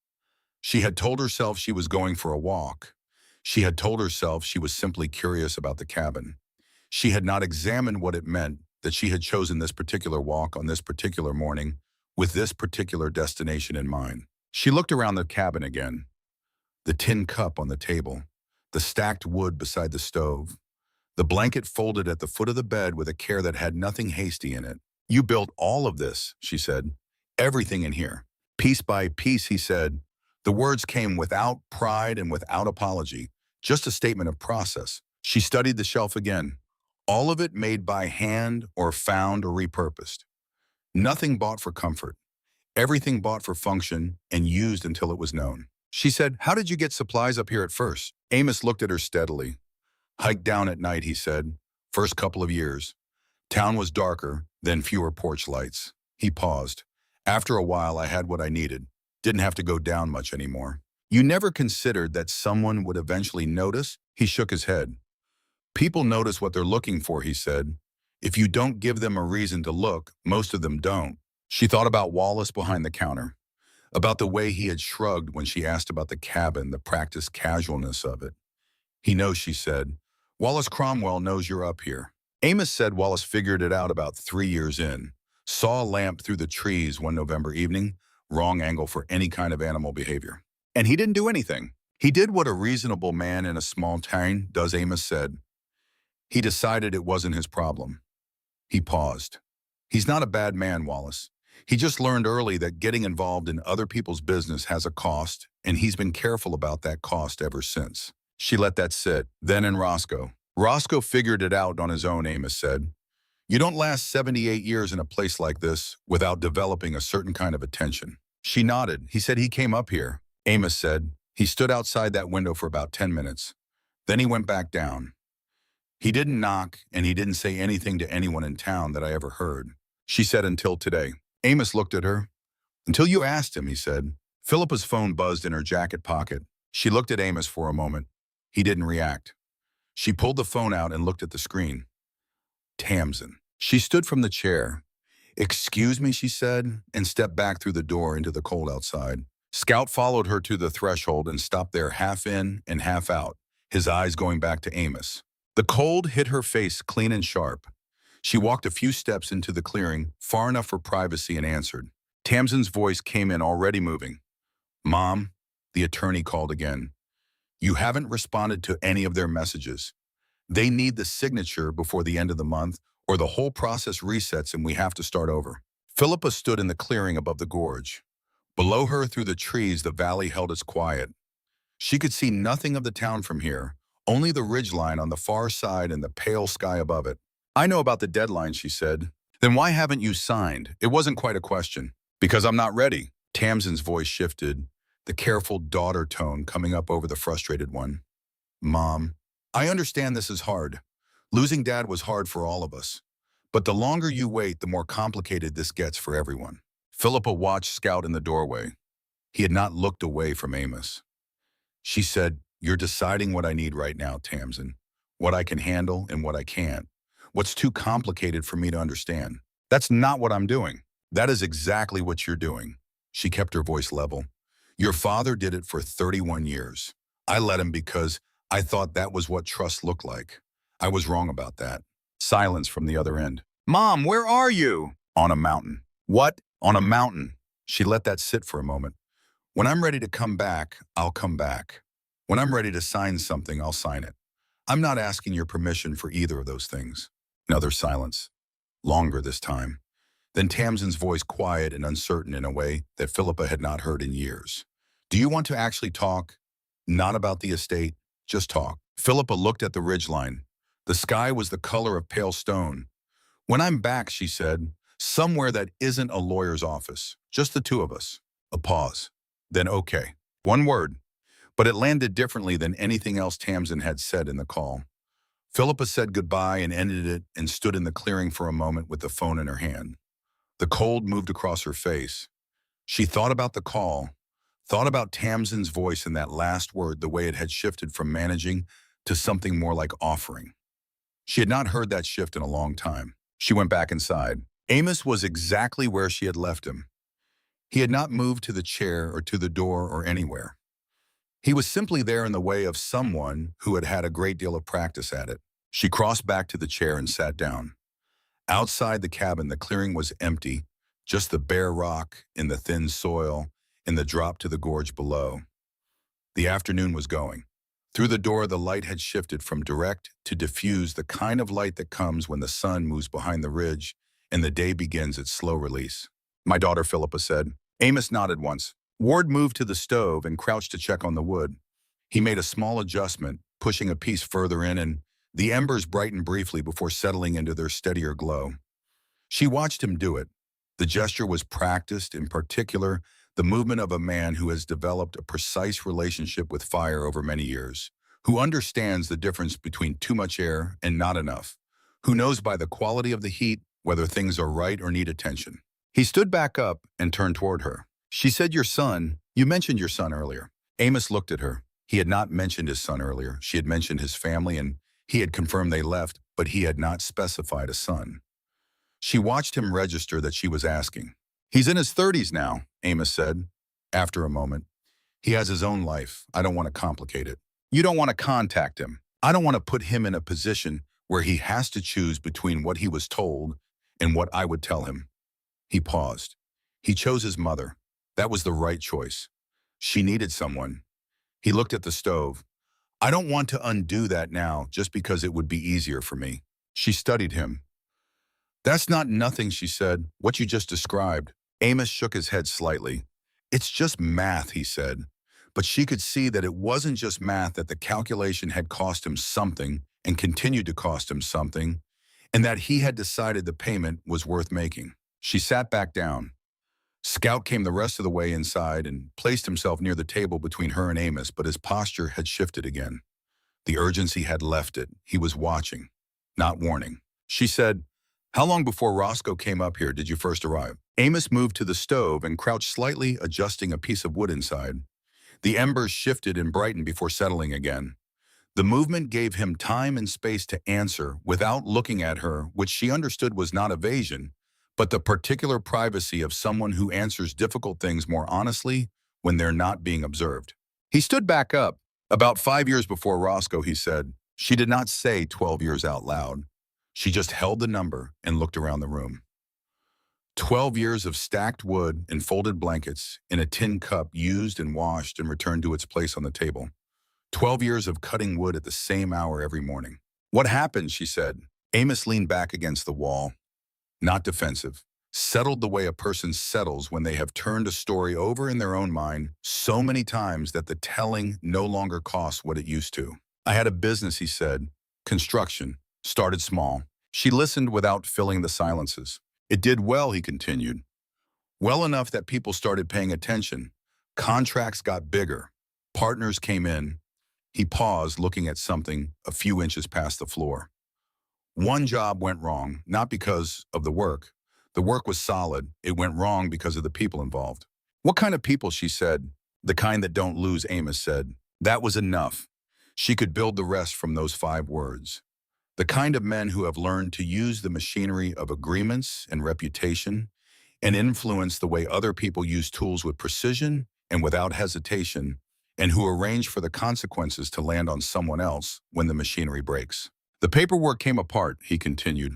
She had told herself she was going for a walk. She had told herself she was simply curious about the cabin. She had not examined what it meant that she had chosen this particular walk on this particular morning with this particular destination in mind. She looked around the cabin again. The tin cup on the table, the stacked wood beside the stove, the blanket folded at the foot of the bed with a care that had nothing hasty in it. You built all of this, she said. Everything in here. Piece by piece, he said. The words came without pride and without apology, just a statement of process. She studied the shelf again. All of it made by hand or found or repurposed. Nothing bought for comfort. Everything bought for function and used until it was known. She said, "How did you get supplies up here at first?" Amos looked at her steadily. "Hiked down at night," he said. "First couple of years. Town was darker, then fewer porch lights." He paused. "After a while, I had what I needed. Didn't have to go down much anymore." "You never considered that someone would eventually notice?" He shook his head. "People notice what they're looking for," he said. "If you don't give them a reason to look, most of them don't." She thought about Wallace behind the counter, about the way he had shrugged when she asked about the cabin, the practiced casualness of it. "He knows," she said. "Wallace Cromwell knows you're up here." Amos said Wallace figured it out about 3 years in. Saw a lamp through the trees one November evening, wrong angle for any kind of animal behavior. And he didn't do anything. He did what a reasonable man in a small town does, Amos said. He decided it wasn't his problem. He paused. "He's not a bad man, Wallace. He just learned early that getting involved in other people's business has a cost, and he's been careful about that cost ever since." She let that sit. Then in Roscoe. "Roscoe figured it out on his own," Amos said. "You don't last 78 years in a place like this without developing a certain kind of attention." She nodded. "He said he came up here." Amos said, "He stood outside that window for about 10 minutes. Then he went back down. He didn't knock, and he didn't say anything to anyone in town that I ever heard." She said, "Until today." Amos looked at her. "Until you asked him," he said. Philippa's phone buzzed in her jacket pocket. She looked at Amos for a moment. He didn't react. She pulled the phone out and looked at the screen. Tamsin. She stood from the chair. "Excuse me," she said, and stepped back through the door into the cold outside. Scout followed her to the threshold and stopped there half in and half out, his eyes going back to Amos. The cold hit her face clean and sharp. She walked a few steps into the clearing, far enough for privacy, and answered. Tamsin's voice came in already moving. "Mom," the attorney called again. "You haven't responded to any of their messages. They need the signature before the end of the month, or the whole process resets and we have to start over." Philippa stood in the clearing above the gorge. Below her, through the trees, the valley held its quiet. She could see nothing of the town from here, only the ridgeline on the far side and the pale sky above it. "I know about the deadline," she said. "Then why haven't you signed?" It wasn't quite a question. "Because I'm not ready." Tamsin's voice shifted, the careful daughter tone coming up over the frustrated one. "Mom, I understand this is hard. Losing Dad was hard for all of us. But the longer you wait, the more complicated this gets for everyone." Philippa watched Scout in the doorway. He had not looked away from Amos. She said, "You're deciding what I need right now, Tamsin. What I can handle and what I can't. What's too complicated for me to understand. That's not what I'm doing." "That is exactly what you're doing." She kept her voice level. "Your father did it for 31 years. I let him because I thought that was what trust looked like. I was wrong about that." Silence from the other end. "Mom, where are you?" "On a mountain." "What?" "On a mountain." She let that sit for a moment. "When I'm ready to come back, I'll come back. When I'm ready to sign something, I'll sign it. I'm not asking your permission for either of those things." Another silence. Longer this time. Then Tamsin's voice quiet and uncertain in a way that Philippa had not heard in years. "Do you want to actually talk? Not about the estate, just talk." Philippa looked at the ridgeline. The sky was the color of pale stone. "When I'm back," she said, "somewhere that isn't a lawyer's office, just the two of us." A pause. Then okay. One word. But it landed differently than anything else Tamsin had said in the call. Philippa said goodbye and ended it and stood in the clearing for a moment with the phone in her hand. The cold moved across her face. She thought about the call, thought about Tamsin's voice in that last word, the way it had shifted from managing to something more like offering. She had not heard that shift in a long time. She went back inside. Amos was exactly where she had left him. He had not moved to the chair or to the door or anywhere. He was simply there in the way of someone who had had a great deal of practice at it. She crossed back to the chair and sat down. Outside the cabin, the clearing was empty, just the bare rock in the thin soil and the drop to the gorge below. The afternoon was going. Through the door, the light had shifted from direct to diffuse, the kind of light that comes when the sun moves behind the ridge and the day begins its slow release. My daughter, Philippa said. Amos nodded once. Ward moved to the stove and crouched to check on the wood. He made a small adjustment, pushing a piece further in, and the embers brightened briefly before settling into their steadier glow. She watched him do it. The gesture was practiced, in particular, the movement of a man who has developed a precise relationship with fire over many years, who understands the difference between too much air and not enough, who knows by the quality of the heat whether things are right or need attention. He stood back up and turned toward her. She said, you mentioned your son earlier. Amos looked at her. He had not mentioned his son earlier. She had mentioned his family, and he had confirmed they left, but he had not specified a son. She watched him register that she was asking. He's in his 30s now, Amos said. After a moment, he has his own life. I don't want to complicate it. You don't want to contact him. I don't want to put him in a position where he has to choose between what he was told and what I would tell him. He paused. He chose his mother. That was the right choice. She needed someone. He looked at the stove. I don't want to undo that now just because it would be easier for me. She studied him. That's not nothing, she said. What you just described. Amos shook his head slightly. It's just math, he said. But she could see that it wasn't just math, that the calculation had cost him something and continued to cost him something, and that he had decided the payment was worth making. She sat back down. Scout came the rest of the way inside and placed himself near the table between her and Amos, but his posture had shifted again. The urgency had left it. He was watching, not warning. She said, how long before Roscoe came up here did you first arrive? Amos moved to the stove and crouched slightly, adjusting a piece of wood inside. The embers shifted and brightened before settling again. The movement gave him time and space to answer without looking at her, which she understood was not evasion, but the particular privacy of someone who answers difficult things more honestly when they're not being observed. He stood back up. About 5 years before Roscoe, he said. She did not say 12 years out loud. She just held the number and looked around the room. 12 years of stacked wood and folded blankets in a tin cup used and washed and returned to its place on the table. 12 years of cutting wood at the same hour every morning. What happened, she said. Amos leaned back against the wall, not defensive, settled the way a person settles when they have turned a story over in their own mind so many times that the telling no longer costs what it used to. I had a business, he said, construction. Started small. She listened without filling the silences. It did well, he continued. Well enough that people started paying attention. Contracts got bigger. Partners came in. He paused, looking at something a few inches past the floor. One job went wrong, not because of the work. The work was solid. It went wrong because of the people involved. What kind of people, she said. The kind that don't lose, Amos said. That was enough. She could build the rest from those 5 words. The kind of men who have learned to use the machinery of agreements and reputation and influence the way other people use tools with precision and without hesitation, and who arrange for the consequences to land on someone else when the machinery breaks. The paperwork came apart, he continued.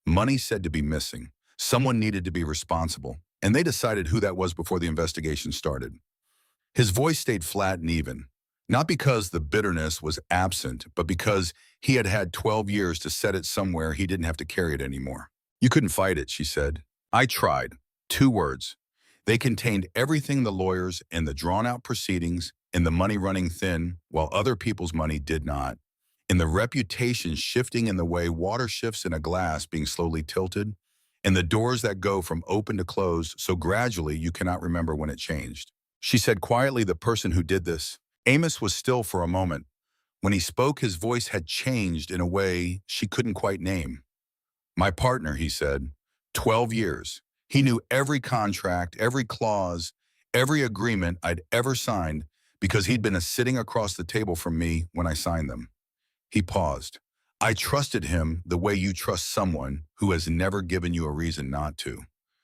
Money said to be missing. Someone needed to be responsible, and they decided who that was before the investigation started. His voice stayed flat and even. Not because the bitterness was absent, but because he had had 12 years to set it somewhere he didn't have to carry it anymore. You couldn't fight it, she said. I tried. 2 words. They contained everything: the lawyers and the drawn-out proceedings, and the money running thin, while other people's money did not. And the reputation shifting in the way water shifts in a glass being slowly tilted, and the doors that go from open to closed so gradually you cannot remember when it changed. She said quietly, the person who did this. Amos was still for a moment. When he spoke, his voice had changed in a way she couldn't quite name. My partner, he said. 12 years. He knew every contract, every clause, every agreement I'd ever signed because he'd been sitting across the table from me when I signed them. He paused. I trusted him the way you trust someone who has never given you a reason not to,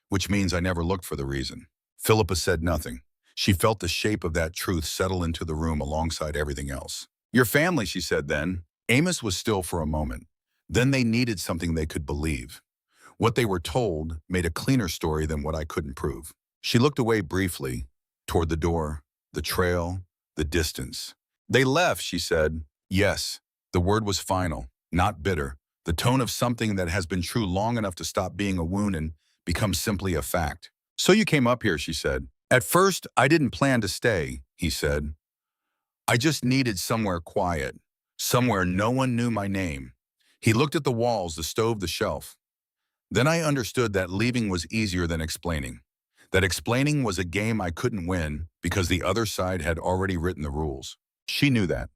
which means I never looked for the reason. Philippa said nothing. She felt the shape of that truth settle into the room alongside everything else. Your family, she said then. Amos was still for a moment. Then they needed something they could believe. What they were told made a cleaner story than what I couldn't prove. She looked away briefly, toward the door, the trail, the distance. They left, she said. Yes, the word was final, not bitter. The tone of something that has been true long enough to stop being a wound and become simply a fact. So you came up here, she said. At first, I didn't plan to stay, he said. I just needed somewhere quiet, somewhere no one knew my name. He looked at the walls, the stove, the shelf. Then I understood that leaving was easier than explaining. That explaining was a game I couldn't win because the other side had already written the rules. She knew that.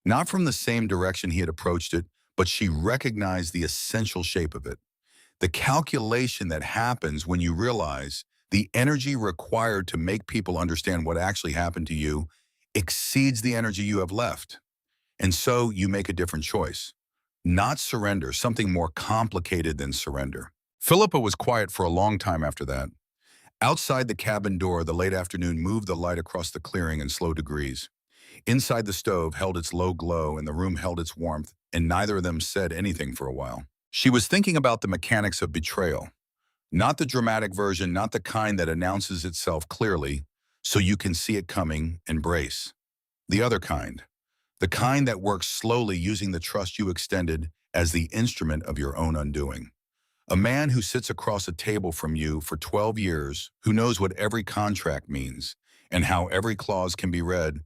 Not from the same direction he had approached it, but she recognized the essential shape of it. The calculation that happens when you realize the energy required to make people understand what actually happened to you exceeds the energy you have left. And so you make a different choice. Not surrender, something more complicated than surrender. Philippa was quiet for a long time after that. Outside the cabin door, the late afternoon moved the light across the clearing in slow degrees. Inside the stove held its low glow and the room held its warmth, and neither of them said anything for a while. She was thinking about the mechanics of betrayal. Not the dramatic version, not the kind that announces itself clearly so you can see it coming and brace. The other kind. The kind that works slowly using the trust you extended as the instrument of your own undoing. A man who sits across a table from you for 12 years, who knows what every contract means and how every clause can be read,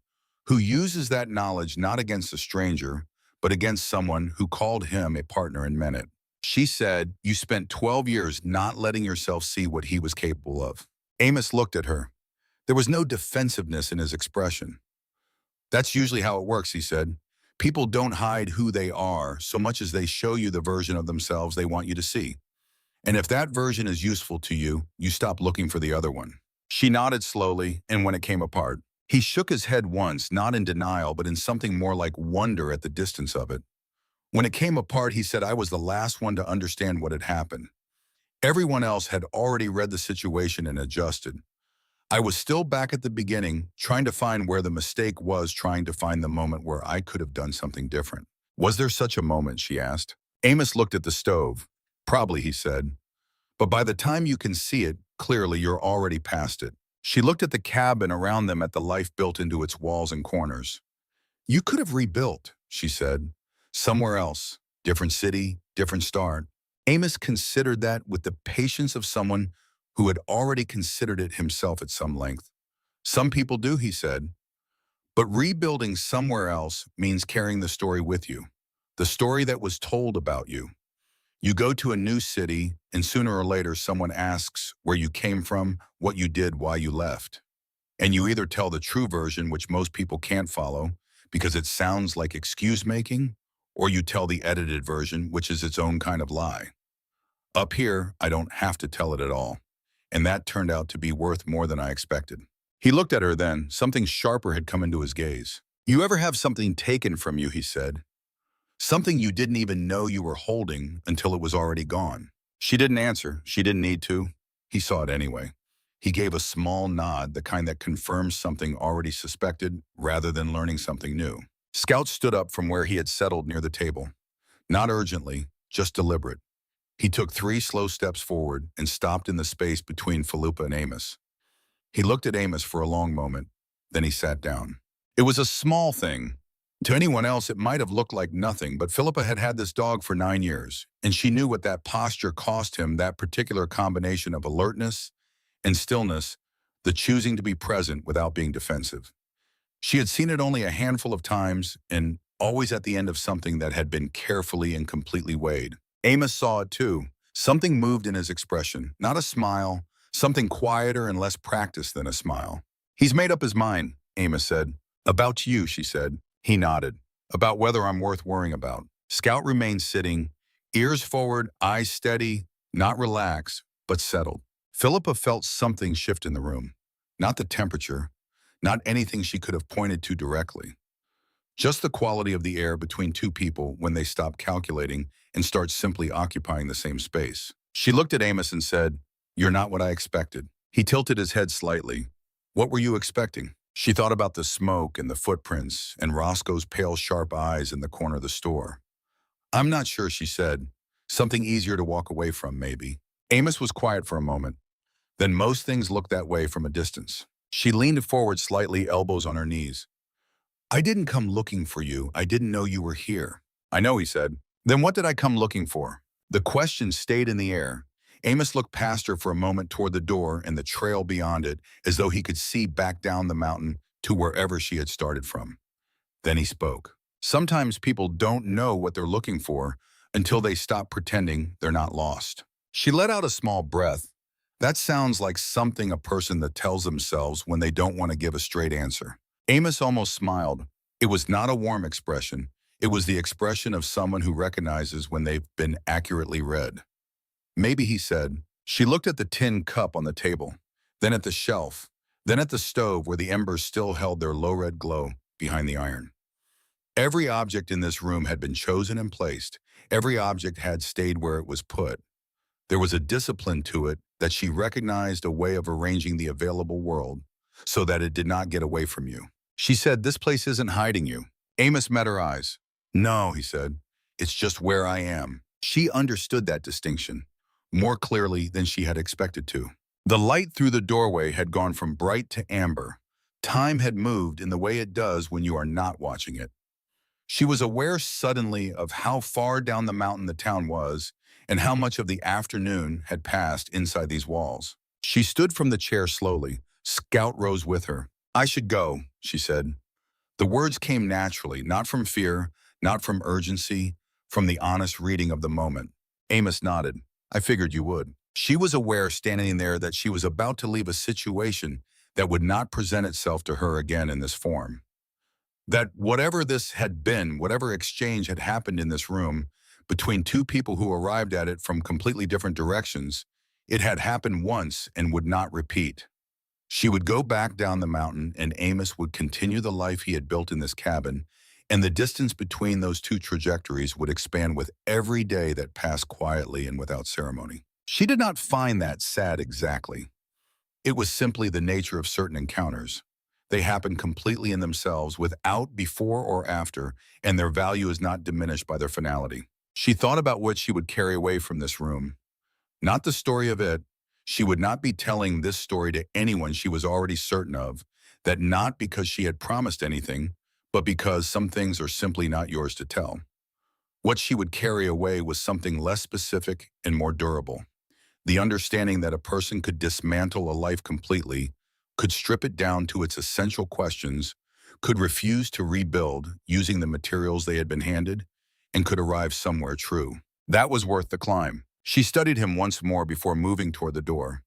who uses that knowledge not against a stranger, but against someone who called him a partner and meant it. She said, you spent 12 years not letting yourself see what he was capable of. Amos looked at her. There was no defensiveness in his expression. That's usually how it works, he said. People don't hide who they are so much as they show you the version of themselves they want you to see. And if that version is useful to you, you stop looking for the other one. She nodded slowly, and when it came apart, he shook his head once, not in denial, but in something more like wonder at the distance of it. When it came apart, he said, I was the last one to understand what had happened. Everyone else had already read the situation and adjusted. I was still back at the beginning, trying to find where the mistake was, trying to find the moment where I could have done something different. Was there such a moment, she asked. Amos looked at the stove. Probably, he said. But by the time you can see it, clearly you're already past it. She looked at the cabin around them, at the life built into its walls and corners. You could have rebuilt, she said. Somewhere else, different city, different start. Amos considered that with the patience of someone who had already considered it himself at some length. Some people do, he said. But rebuilding somewhere else means carrying the story with you, the story that was told about you. You go to a new city, and sooner or later someone asks where you came from, what you did, why you left. And you either tell the true version, which most people can't follow because it sounds like excuse-making, or you tell the edited version, which is its own kind of lie. Up here, I don't have to tell it at all. And that turned out to be worth more than I expected. He looked at her then. Something sharper had come into his gaze. You ever have something taken from you, he said. Something you didn't even know you were holding until it was already gone. She didn't answer. She didn't need to. He saw it anyway. He gave a small nod, the kind that confirms something already suspected rather than learning something new. Scout stood up from where he had settled near the table. Not urgently, just deliberate. He took 3 slow steps forward and stopped in the space between Philippa and Amos. He looked at Amos for a long moment, then he sat down. It was a small thing. To anyone else, it might have looked like nothing, but Philippa had had this dog for 9 years, and she knew what that posture cost him, that particular combination of alertness and stillness, the choosing to be present without being defensive. She had seen it only a handful of times, and always at the end of something that had been carefully and completely weighed. Amos saw it too. Something moved in his expression, not a smile, something quieter and less practiced than a smile. He's made up his mind, Amos said. About you, she said. He nodded. About whether I'm worth worrying about. Scout remained sitting, ears forward, eyes steady, not relaxed, but settled. Philippa felt something shift in the room. Not the temperature, not anything she could have pointed to directly. Just the quality of the air between two people when they stop calculating and start simply occupying the same space. She looked at Amos and said, "You're not what I expected." He tilted his head slightly. "What were you expecting?" She thought about the smoke and the footprints and Roscoe's pale, sharp eyes in the corner of the store. "I'm not sure," she said. "Something easier to walk away from, maybe." Amos was quiet for a moment. Then most things look that way from a distance. She leaned forward slightly, elbows on her knees. I didn't come looking for you. I didn't know you were here. I know, he said. Then what did I come looking for? The question stayed in the air. Amos looked past her for a moment toward the door and the trail beyond it, as though he could see back down the mountain to wherever she had started from. Then he spoke. Sometimes people don't know what they're looking for until they stop pretending they're not lost. She let out a small breath. That sounds like something a person that tells themselves when they don't want to give a straight answer. Amos almost smiled. It was not a warm expression. It was the expression of someone who recognizes when they've been accurately read. Maybe, he said. She looked at the tin cup on the table, then at the shelf, then at the stove where the embers still held their low red glow behind the iron. Every object in this room had been chosen and placed. Every object had stayed where it was put. There was a discipline to it that she recognized, a way of arranging the available world so that it did not get away from you. She said, "This place isn't hiding you." Amos met her eyes. "No," he said, "it's just where I am." She understood that distinction more clearly than she had expected to. The light through the doorway had gone from bright to amber. Time had moved in the way it does when you are not watching it. She was aware suddenly of how far down the mountain the town was and how much of the afternoon had passed inside these walls. She stood from the chair slowly. Scout rose with her. "I should go," she said. The words came naturally, not from fear, not from urgency, from the honest reading of the moment. Amos nodded. "I figured you would." She was aware standing there that she was about to leave a situation that would not present itself to her again in this form. That whatever this had been, whatever exchange had happened in this room between two people who arrived at it from completely different directions, it had happened once and would not repeat. She would go back down the mountain and Amos would continue the life he had built in this cabin, and the distance between those two trajectories would expand with every day that passed quietly and without ceremony. She did not find that sad exactly. It was simply the nature of certain encounters. They happen completely in themselves, without before or after, and their value is not diminished by their finality. She thought about what she would carry away from this room. Not the story of it. She would not be telling this story to anyone she was already certain of, that not because she had promised anything, but because some things are simply not yours to tell. What she would carry away was something less specific and more durable. The understanding that a person could dismantle a life completely, could strip it down to its essential questions, could refuse to rebuild using the materials they had been handed, and could arrive somewhere true. That was worth the climb. She studied him once more before moving toward the door.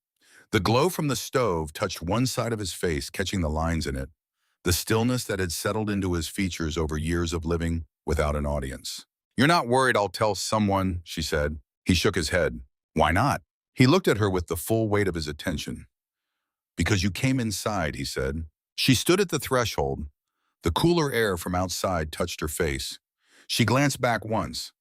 The glow from the stove touched one side of his face, catching the lines in it, the stillness that had settled into his features over years of living without an audience. "You're not worried I'll tell someone," she said. He shook his head. "Why not?" He looked at her with the full weight of his attention. "Because you came inside," he said. She stood at the threshold. The cooler air from outside touched her face. She glanced back once.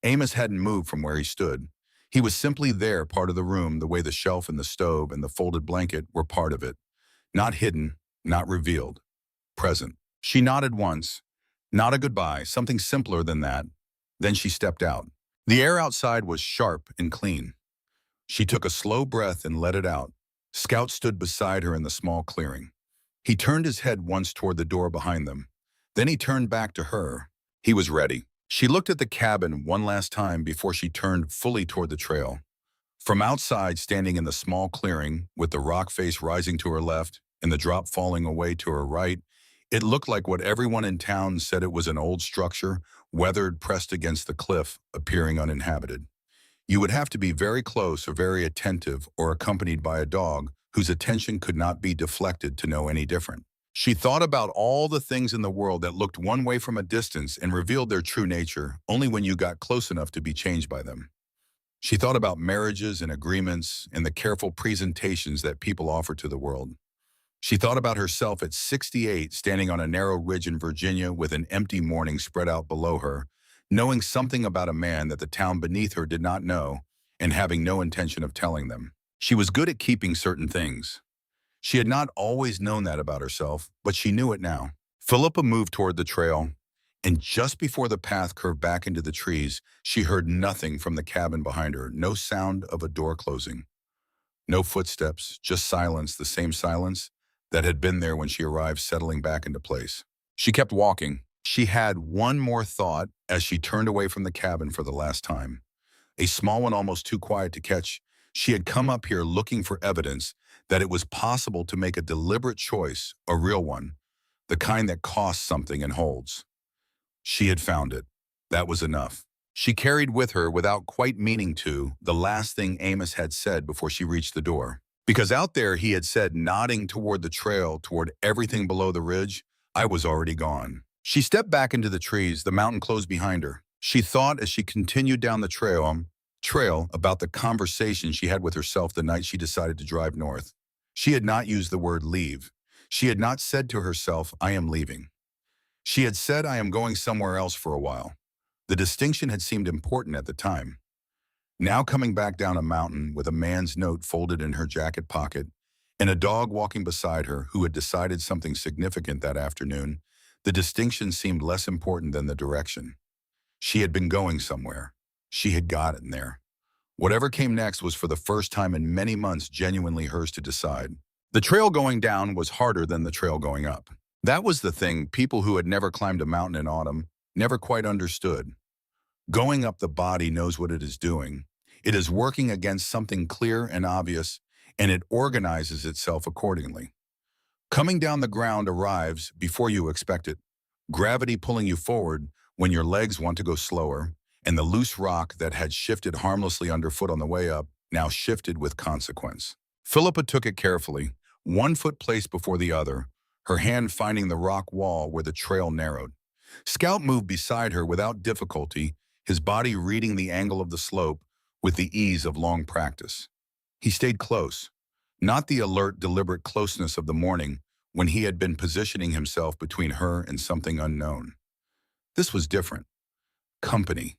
Amos hadn't moved from where he stood. He was simply there, part of the room, the way the shelf and the stove and the folded blanket were part of it. Not hidden, not revealed. Present. She nodded once. Not a goodbye, something simpler than that. Then she stepped out. The air outside was sharp and clean. She took a slow breath and let it out. Scout stood beside her in the small clearing. He turned his head once toward the door behind them. Then he turned back to her. He was ready. She looked at the cabin one last time before she turned fully toward the trail. From outside, standing in the small clearing, with the rock face rising to her left and the drop falling away to her right, it looked like what everyone in town said it was: an old structure, weathered, pressed against the cliff, appearing uninhabited. You would have to be very close or very attentive or accompanied by a dog whose attention could not be deflected to know any different. She thought about all the things in the world that looked one way from a distance and revealed their true nature only when you got close enough to be changed by them. She thought about marriages and agreements and the careful presentations that people offer to the world. She thought about herself at 68, standing on a narrow ridge in Virginia with an empty morning spread out below her, knowing something about a man that the town beneath her did not know, and having no intention of telling them. She was good at keeping certain things. She had not always known that about herself, but she knew it now. Philippa moved toward the trail, and just before the path curved back into the trees, she heard nothing from the cabin behind her, no sound of a door closing. No footsteps, just silence, the same silence that had been there when she arrived, settling back into place. She kept walking. She had one more thought as she turned away from the cabin for the last time. A small one almost too quiet to catch. She had come up here looking for evidence that it was possible to make a deliberate choice, a real one, the kind that costs something and holds. She had found it. That was enough. She carried with her, without quite meaning to, the last thing Amos had said before she reached the door. Because out there, he had said, nodding toward the trail, toward everything below the ridge, I was already gone. She stepped back into the trees, the mountain closed behind her. She thought as she continued down the trail about the conversation she had with herself the night she decided to drive north. She had not used the word leave. She had not said to herself, I am leaving. She had said, I am going somewhere else for a while. The distinction had seemed important at the time. Now coming back down a mountain with a man's note folded in her jacket pocket and a dog walking beside her who had decided something significant that afternoon, the distinction seemed less important than the direction. She had been going somewhere. She had gotten there. Whatever came next was for the first time in many months genuinely hers to decide. The trail going down was harder than the trail going up. That was the thing people who had never climbed a mountain in autumn never quite understood. Going up, the body knows what it is doing. It is working against something clear and obvious, and it organizes itself accordingly. Coming down, the ground arrives before you expect it. Gravity pulling you forward when your legs want to go slower, and the loose rock that had shifted harmlessly underfoot on the way up now shifted with consequence. Philippa took it carefully, one foot placed before the other, her hand finding the rock wall where the trail narrowed. Scout moved beside her without difficulty, his body reading the angle of the slope with the ease of long practice. He stayed close, not the alert, deliberate closeness of the morning when he had been positioning himself between her and something unknown. This was different. Company.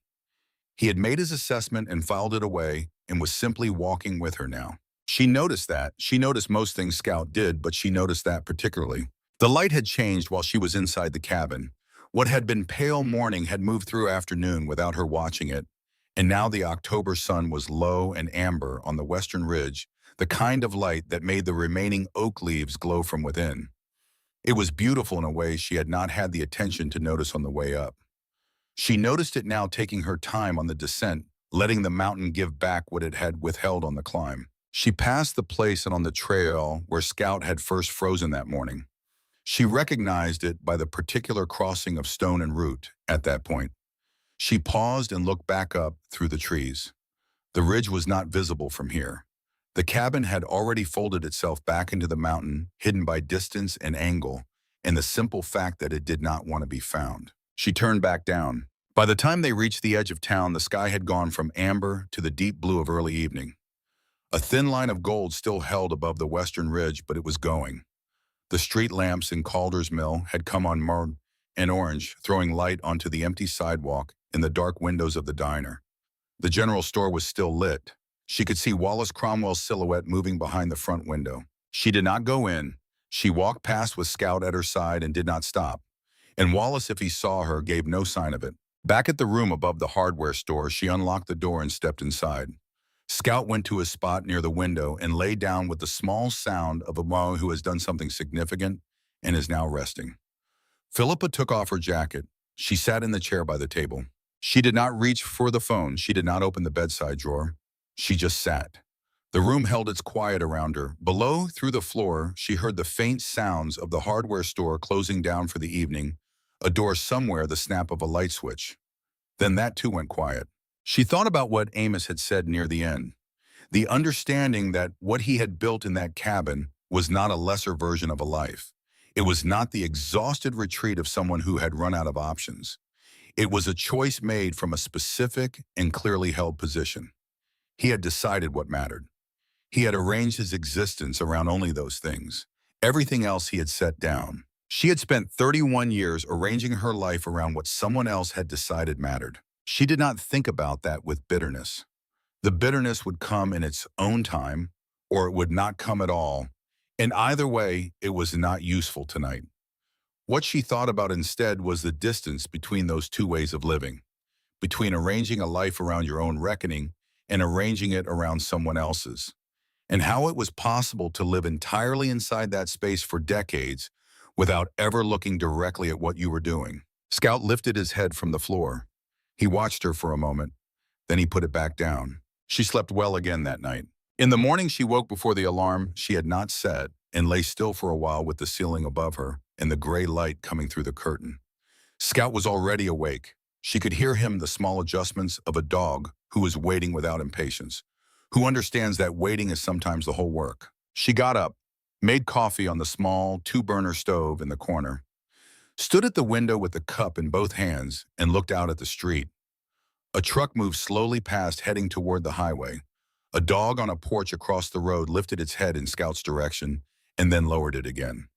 He had made his assessment and filed it away and was simply walking with her now. She noticed that. She noticed most things Scout did, but she noticed that particularly. The light had changed while she was inside the cabin. What had been pale morning had moved through afternoon without her watching it, and now the October sun was low and amber on the western ridge, the kind of light that made the remaining oak leaves glow from within. It was beautiful in a way she had not had the attention to notice on the way up. She noticed it now, taking her time on the descent, letting the mountain give back what it had withheld on the climb. She passed the place and on the trail where Scout had first frozen that morning. She recognized it by the particular crossing of stone and root at that point. She paused and looked back up through the trees. The ridge was not visible from here. The cabin had already folded itself back into the mountain, hidden by distance and angle, and the simple fact that it did not want to be found. She turned back down. By the time they reached the edge of town, the sky had gone from amber to the deep blue of early evening. A thin line of gold still held above the western ridge, but it was going. The street lamps in Calder's mill had come on mauve and orange, throwing light onto the empty sidewalk and the dark windows of the diner. The general store was still lit. She could see Wallace Cromwell's silhouette moving behind the front window. She did not go in. She walked past with Scout at her side and did not stop. And Wallace, if he saw her, gave no sign of it. Back at the room above the hardware store, she unlocked the door and stepped inside. Scout went to his spot near the window and lay down with the small sound of a man who has done something significant and is now resting. Philippa took off her jacket. She sat in the chair by the table. She did not reach for the phone. She did not open the bedside drawer. She just sat. The room held its quiet around her. Below, through the floor, she heard the faint sounds of the hardware store closing down for the evening, a door somewhere, the snap of a light switch. Then that too went quiet. She thought about what Amos had said near the end. The understanding that what he had built in that cabin was not a lesser version of a life. It was not the exhausted retreat of someone who had run out of options. It was a choice made from a specific and clearly held position. He had decided what mattered. He had arranged his existence around only those things. Everything else he had set down. She had spent 31 years arranging her life around what someone else had decided mattered. She did not think about that with bitterness. The bitterness would come in its own time, or it would not come at all, and either way, it was not useful tonight. What she thought about instead was the distance between those two ways of living, between arranging a life around your own reckoning and arranging it around someone else's, and how it was possible to live entirely inside that space for decades without ever looking directly at what you were doing. Scout lifted his head from the floor. He watched her for a moment, then he put it back down. She slept well again that night. In the morning, she woke before the alarm she had not set and lay still for a while with the ceiling above her and the gray light coming through the curtain. Scout was already awake. She could hear him the small adjustments of a dog who is waiting without impatience, who understands that waiting is sometimes the whole work. She got up, made coffee on the small two-burner stove in the corner, stood at the window with the cup in both hands, and looked out at the street. A truck moved slowly past, heading toward the highway. A dog on a porch across the road lifted its head in Scout's direction and then lowered it again.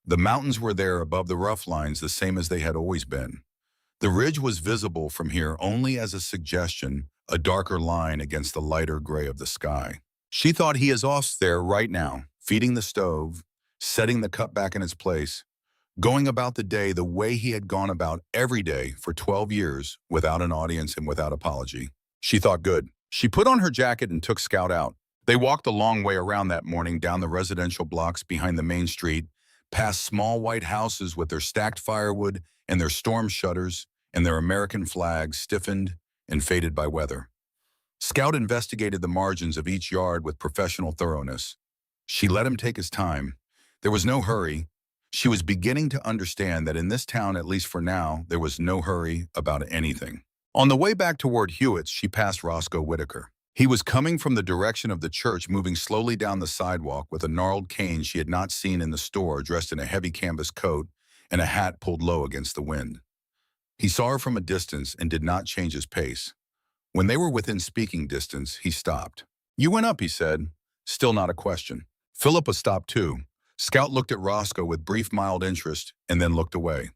The mountains were there above the rough lines, the same as they had always been. The ridge was visible from here only as a suggestion, a darker line against the lighter gray of the sky. She thought he is off there right now, feeding the stove, setting the cup back in its place, going about the day the way he had gone about every day for 12 years, without an audience and without apology. She thought good. She put on her jacket and took Scout out. They walked a long way around that morning, down the residential blocks behind the main street, past small white houses with their stacked firewood and their storm shutters and their American flags stiffened and faded by weather. Scout investigated the margins of each yard with professional thoroughness. She let him take his time. There was no hurry. She was beginning to understand that in this town, at least for now, there was no hurry about anything. On the way back toward Hewitt's, she passed Roscoe Whitaker. He was coming from the direction of the church, moving slowly down the sidewalk with a gnarled cane she had not seen in the store, dressed in a heavy canvas coat and a hat pulled low against the wind. He saw her from a distance and did not change his pace. When they were within speaking distance, he stopped. "You went up," he said. Still not a question. Philippa stopped too. Scout looked at Roscoe with brief, mild interest and then looked away.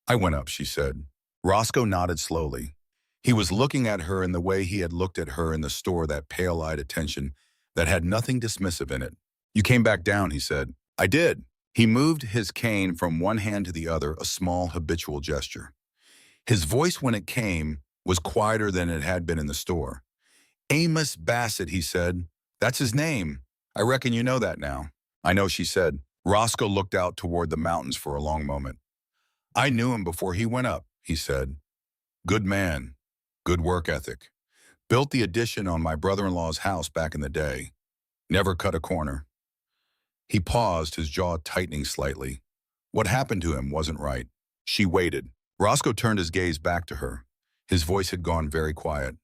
"I went up," she said. Roscoe nodded slowly. He was looking at her in the way he had looked at her in the store, that pale-eyed attention that had nothing dismissive in it. "You came back down," he said. "I did." He moved his cane from one hand to the other, a small, habitual gesture. His voice, when it came, was quieter than it had been in the store. "Amos Bassett," he said. "That's his name. I reckon you know that now." "I know," she said. Roscoe looked out toward the mountains for a long moment. "I knew him before he went up," he said. "Good man. Good work ethic. Built the addition on my brother-in-law's house back in the day. Never cut a corner." He paused, his jaw tightening slightly. What happened to him wasn't right. She waited. Roscoe turned his gaze back to her. His voice had gone very quiet.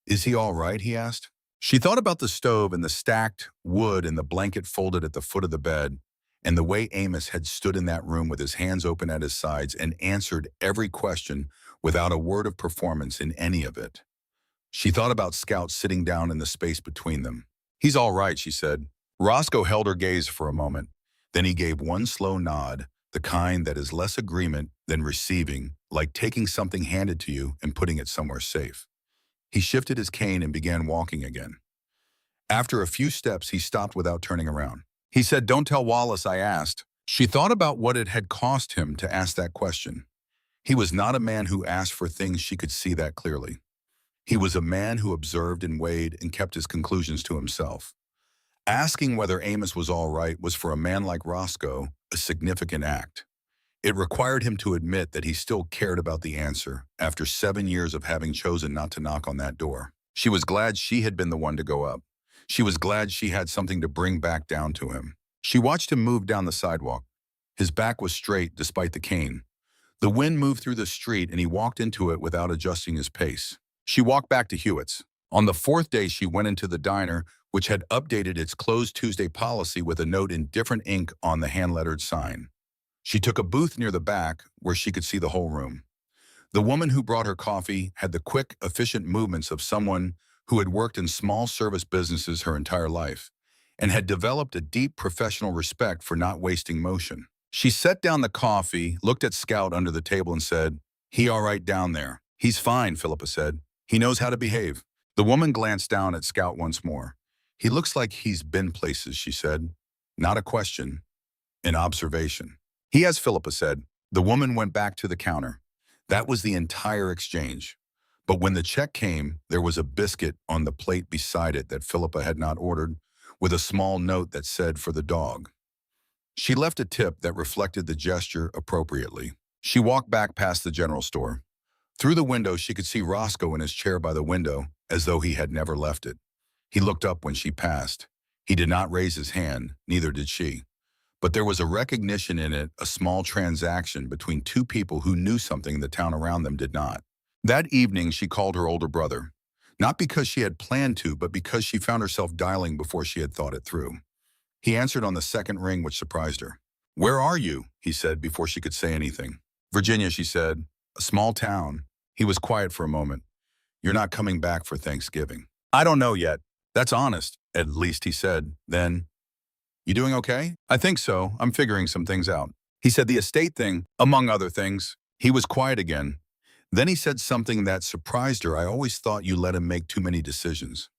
"Is he all right?" he asked. She thought about the stove and the stacked wood and the blanket folded at the foot of the bed, and the way Amos had stood in that room with his hands open at his sides and answered every question without a word of performance in any of it. She thought about Scout sitting down in the space between them. "He's all right," she said. Roscoe held her gaze for a moment. Then he gave one slow nod, the kind that is less agreement than receiving, like taking something handed to you and putting it somewhere safe. He shifted his cane and began walking again. After a few steps, he stopped without turning around. He said, "Don't tell Wallace I asked." She thought about what it had cost him to ask that question. He was not a man who asked for things she could see that clearly. He was a man who observed and weighed and kept his conclusions to himself. Asking whether Amos was all right was, for a man like Roscoe, a significant act. It required him to admit that he still cared about the answer after 7 years of having chosen not to knock on that door. She was glad she had been the one to go up. She was glad she had something to bring back down to him. She watched him move down the sidewalk. His back was straight despite the cane. The wind moved through the street and he walked into it without adjusting his pace. She walked back to Hewitt's. On the fourth day, she went into the diner, which had updated its closed Tuesday policy with a note in different ink on the hand-lettered sign. She took a booth near the back where she could see the whole room. The woman who brought her coffee had the quick, efficient movements of someone who had worked in small service businesses her entire life and had developed a deep professional respect for not wasting motion. She set down the coffee, looked at Scout under the table and said, "He all right down there?" "He's fine," Philippa said. "He knows how to behave." The woman glanced down at Scout once more. "He looks like he's been places," she said. Not a question, an observation. "He has," Philippa said. The woman went back to the counter. That was the entire exchange. But when the check came, there was a biscuit on the plate beside it that Philippa had not ordered, with a small note that said, "For the dog." She left a tip that reflected the gesture appropriately. She walked back past the general store. Through the window, she could see Roscoe in his chair by the window, as though he had never left it. He looked up when she passed. He did not raise his hand, neither did she. But there was a recognition in it, a small transaction between two people who knew something the town around them did not. That evening, she called her older brother. Not because she had planned to, but because she found herself dialing before she had thought it through. He answered on the second ring, which surprised her. "Where are you?" he said before she could say anything. "Virginia," she said. "A small town." He was quiet for a moment. "You're not coming back for Thanksgiving." "I don't know yet." "That's honest," at least he said. Then, "You doing okay?" "I think so. I'm figuring some things out." He said the estate thing, among other things. He was quiet again. Then he said something that surprised her. "I always thought you let him make too many decisions."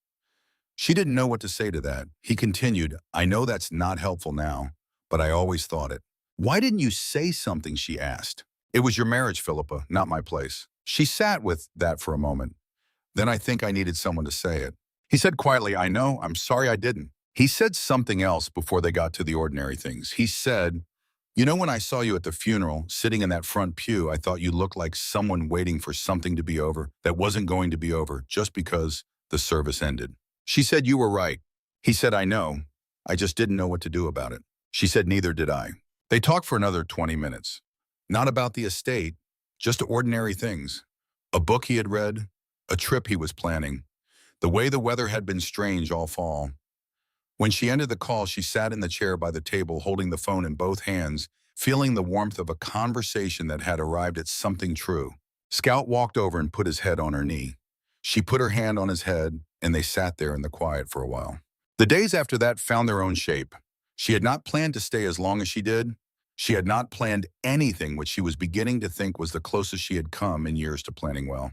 She didn't know what to say to that. He continued, "I know that's not helpful now, but I always thought it." "Why didn't you say something?" she asked. "It was your marriage, Philippa, not my place." She sat with that for a moment. "Then I think I needed someone to say it." He said quietly, "I know, I'm sorry I didn't." He said something else before they got to the ordinary things. He said, "You know, when I saw you at the funeral, sitting in that front pew, I thought you looked like someone waiting for something to be over that wasn't going to be over just because the service ended." She said, "You were right." He said, "I know. I just didn't know what to do about it." She said, "Neither did I." They talked for another 20 minutes. Not about the estate, just ordinary things. A book he had read, a trip he was planning, the way the weather had been strange all fall. When she ended the call, she sat in the chair by the table, holding the phone in both hands, feeling the warmth of a conversation that had arrived at something true. Scout walked over and put his head on her knee. She put her hand on his head, and they sat there in the quiet for a while. The days after that found their own shape. She had not planned to stay as long as she did. She had not planned anything, which she was beginning to think was the closest she had come in years to planning well.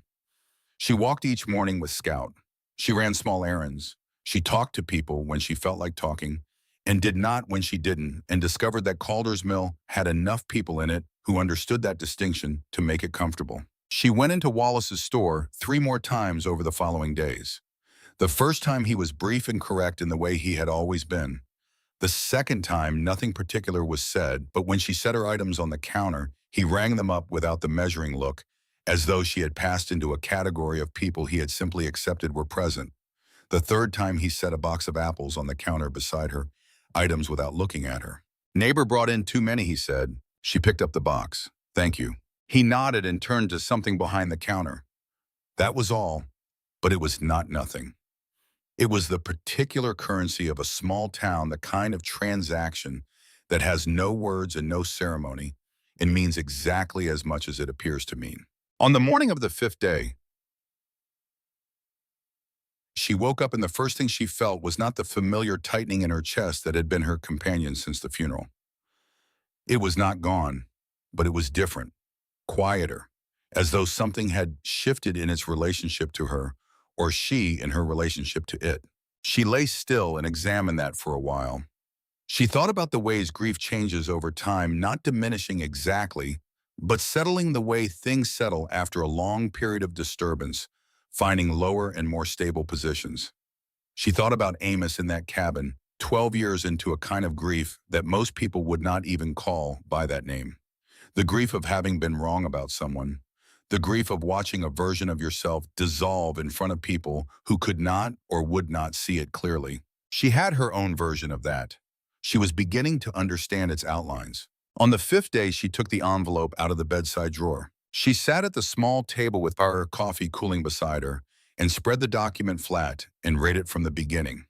She walked each morning with Scout. She ran small errands. She talked to people when she felt like talking, and did not when she didn't, and discovered that Calder's Mill had enough people in it who understood that distinction to make it comfortable. She went into Wallace's store 3 more times over the following days. The first time he was brief and correct in the way he had always been. The second time, nothing particular was said, but when she set her items on the counter, he rang them up without the measuring look, as though she had passed into a category of people he had simply accepted were present. The third time, he set a box of apples on the counter beside her items without looking at her. "Neighbor brought in too many," he said. She picked up the box. "Thank you." He nodded and turned to something behind the counter. That was all, but it was not nothing. It was the particular currency of a small town, the kind of transaction that has no words and no ceremony and means exactly as much as it appears to mean. On the morning of the 5th day, she woke up, and the first thing she felt was not the familiar tightening in her chest that had been her companion since the funeral. It was not gone, but it was different, quieter, as though something had shifted in its relationship to her, or she in her relationship to it. She lay still and examined that for a while. She thought about the ways grief changes over time, not diminishing exactly, but settling the way things settle after a long period of disturbance, finding lower and more stable positions. She thought about Amos in that cabin, 12 years into a kind of grief that most people would not even call by that name. The grief of having been wrong about someone. The grief of watching a version of yourself dissolve in front of people who could not or would not see it clearly. She had her own version of that. She was beginning to understand its outlines. On the 5th day, she took the envelope out of the bedside drawer. She sat at the small table with her coffee cooling beside her and spread the document flat and read it from the beginning.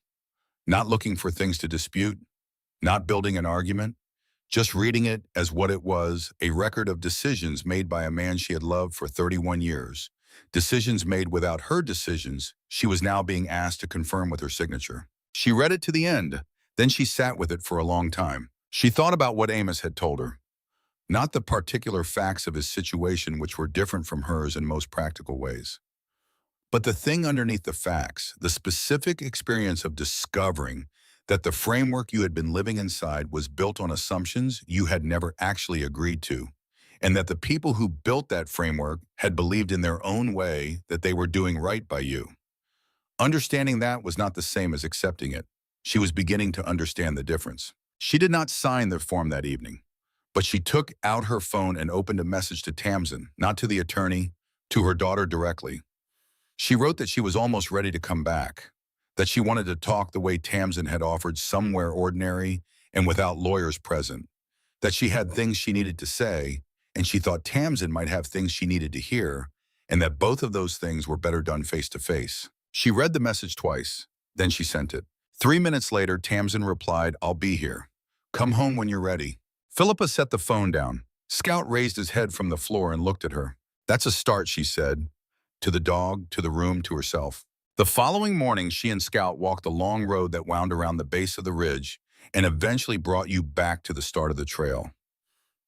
Not looking for things to dispute, not building an argument, just reading it as what it was, a record of decisions made by a man she had loved for 31 years. Decisions made without her decisions, she was now being asked to confirm with her signature. She read it to the end, then she sat with it for a long time. She thought about what Amos had told her. Not the particular facts of his situation, which were different from hers in most practical ways, but the thing underneath the facts, the specific experience of discovering that the framework you had been living inside was built on assumptions you had never actually agreed to, and that the people who built that framework had believed in their own way that they were doing right by you. Understanding that was not the same as accepting it. She was beginning to understand the difference. She did not sign the form that evening, but she took out her phone and opened a message to Tamsin, not to the attorney, to her daughter directly. She wrote that she was almost ready to come back, that she wanted to talk the way Tamsin had offered, somewhere ordinary and without lawyers present, that she had things she needed to say, and she thought Tamsin might have things she needed to hear, and that both of those things were better done face to face. She read the message twice, then she sent it. 3 minutes later, Tamsin replied, "I'll be here. Come home when you're ready." Philippa set the phone down. Scout raised his head from the floor and looked at her. "That's a start," she said, to the dog, to the room, to herself. The following morning, she and Scout walked the long road that wound around the base of the ridge and eventually brought you back to the start of the trail.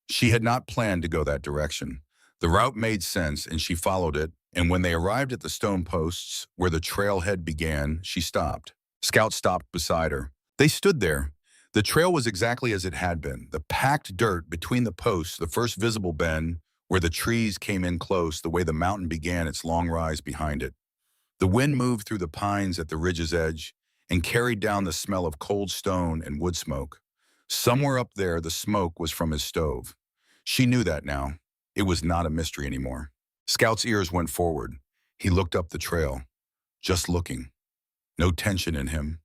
She had not planned to go that direction. The route made sense, and she followed it, and when they arrived at the stone posts where the trailhead began, she stopped. Scout stopped beside her. They stood there. The trail was exactly as it had been. The packed dirt between the posts, the first visible bend, where the trees came in close, the way the mountain began its long rise behind it. The wind moved through the pines at the ridge's edge and carried down the smell of cold stone and wood smoke. Somewhere up there, the smoke was from his stove. She knew that now. It was not a mystery anymore. Scout's ears went forward. He looked up the trail, just looking. No tension in him,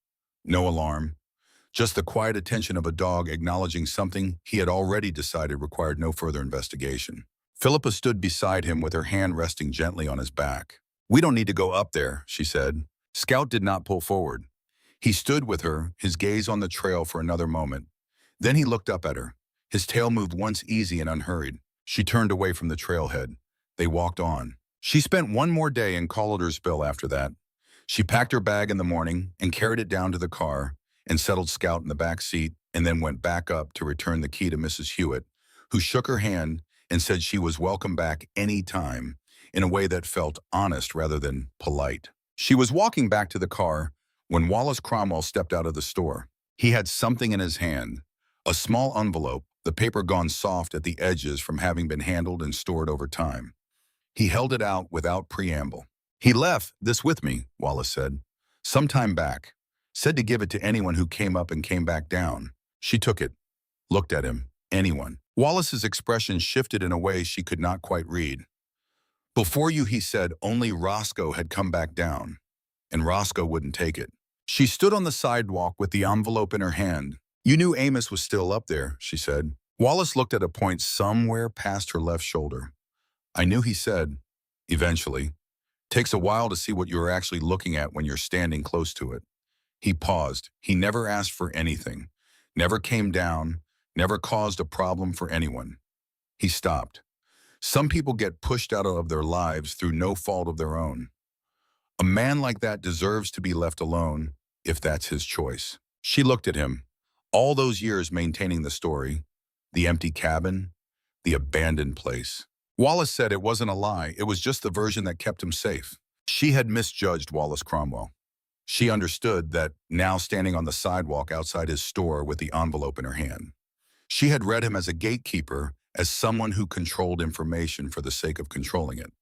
no alarm, just the quiet attention of a dog acknowledging something he had already decided required no further investigation. Philippa stood beside him with her hand resting gently on his back. "We don't need to go up there," she said. Scout did not pull forward. He stood with her, his gaze on the trail for another moment. Then he looked up at her. His tail moved once easy and unhurried. She turned away from the trailhead. They walked on. She spent one more day in Collidersville after that. She packed her bag in the morning and carried it down to the car and settled Scout in the back seat, and then went back up to return the key to Mrs. Hewitt, who shook her hand and said she was welcome back any time, in a way that felt honest rather than polite. She was walking back to the car when Wallace Cromwell stepped out of the store. He had something in his hand, a small envelope, the paper gone soft at the edges from having been handled and stored over time. He held it out without preamble. "He left this with me," Wallace said, "some time back. Said to give it to anyone who came up and came back down." She took it, looked at him. Anyone. Wallace's expression shifted in a way she could not quite read. "Before you," he said, "only Roscoe had come back down, and Roscoe wouldn't take it." She stood on the sidewalk with the envelope in her hand. "You knew Amos was still up there," she said. Wallace looked at a point somewhere past her left shoulder. "I knew," he said, "eventually. Takes a while to see what you're actually looking at when you're standing close to it." He paused. He never asked for anything, never came down, never caused a problem for anyone. He stopped. Some people get pushed out of their lives through no fault of their own. A man like that deserves to be left alone, if that's his choice. She looked at him. All those years maintaining the story, the empty cabin, the abandoned place. Wallace said it wasn't a lie, it was just the version that kept him safe. She had misjudged Wallace Cromwell. She understood that now, standing on the sidewalk outside his store with the envelope in her hand. She had read him as a gatekeeper, as someone who controlled information for the sake of controlling it.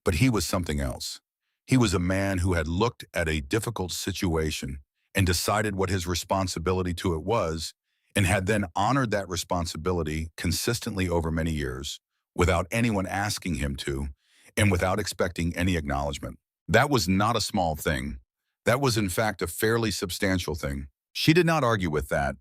But he was something else. He was a man who had looked at a difficult situation and decided what his responsibility to it was, and had then honored that responsibility consistently over many years, without anyone asking him to, and without expecting any acknowledgement. That was not a small thing. That was, in fact, a fairly substantial thing. She did not argue with that.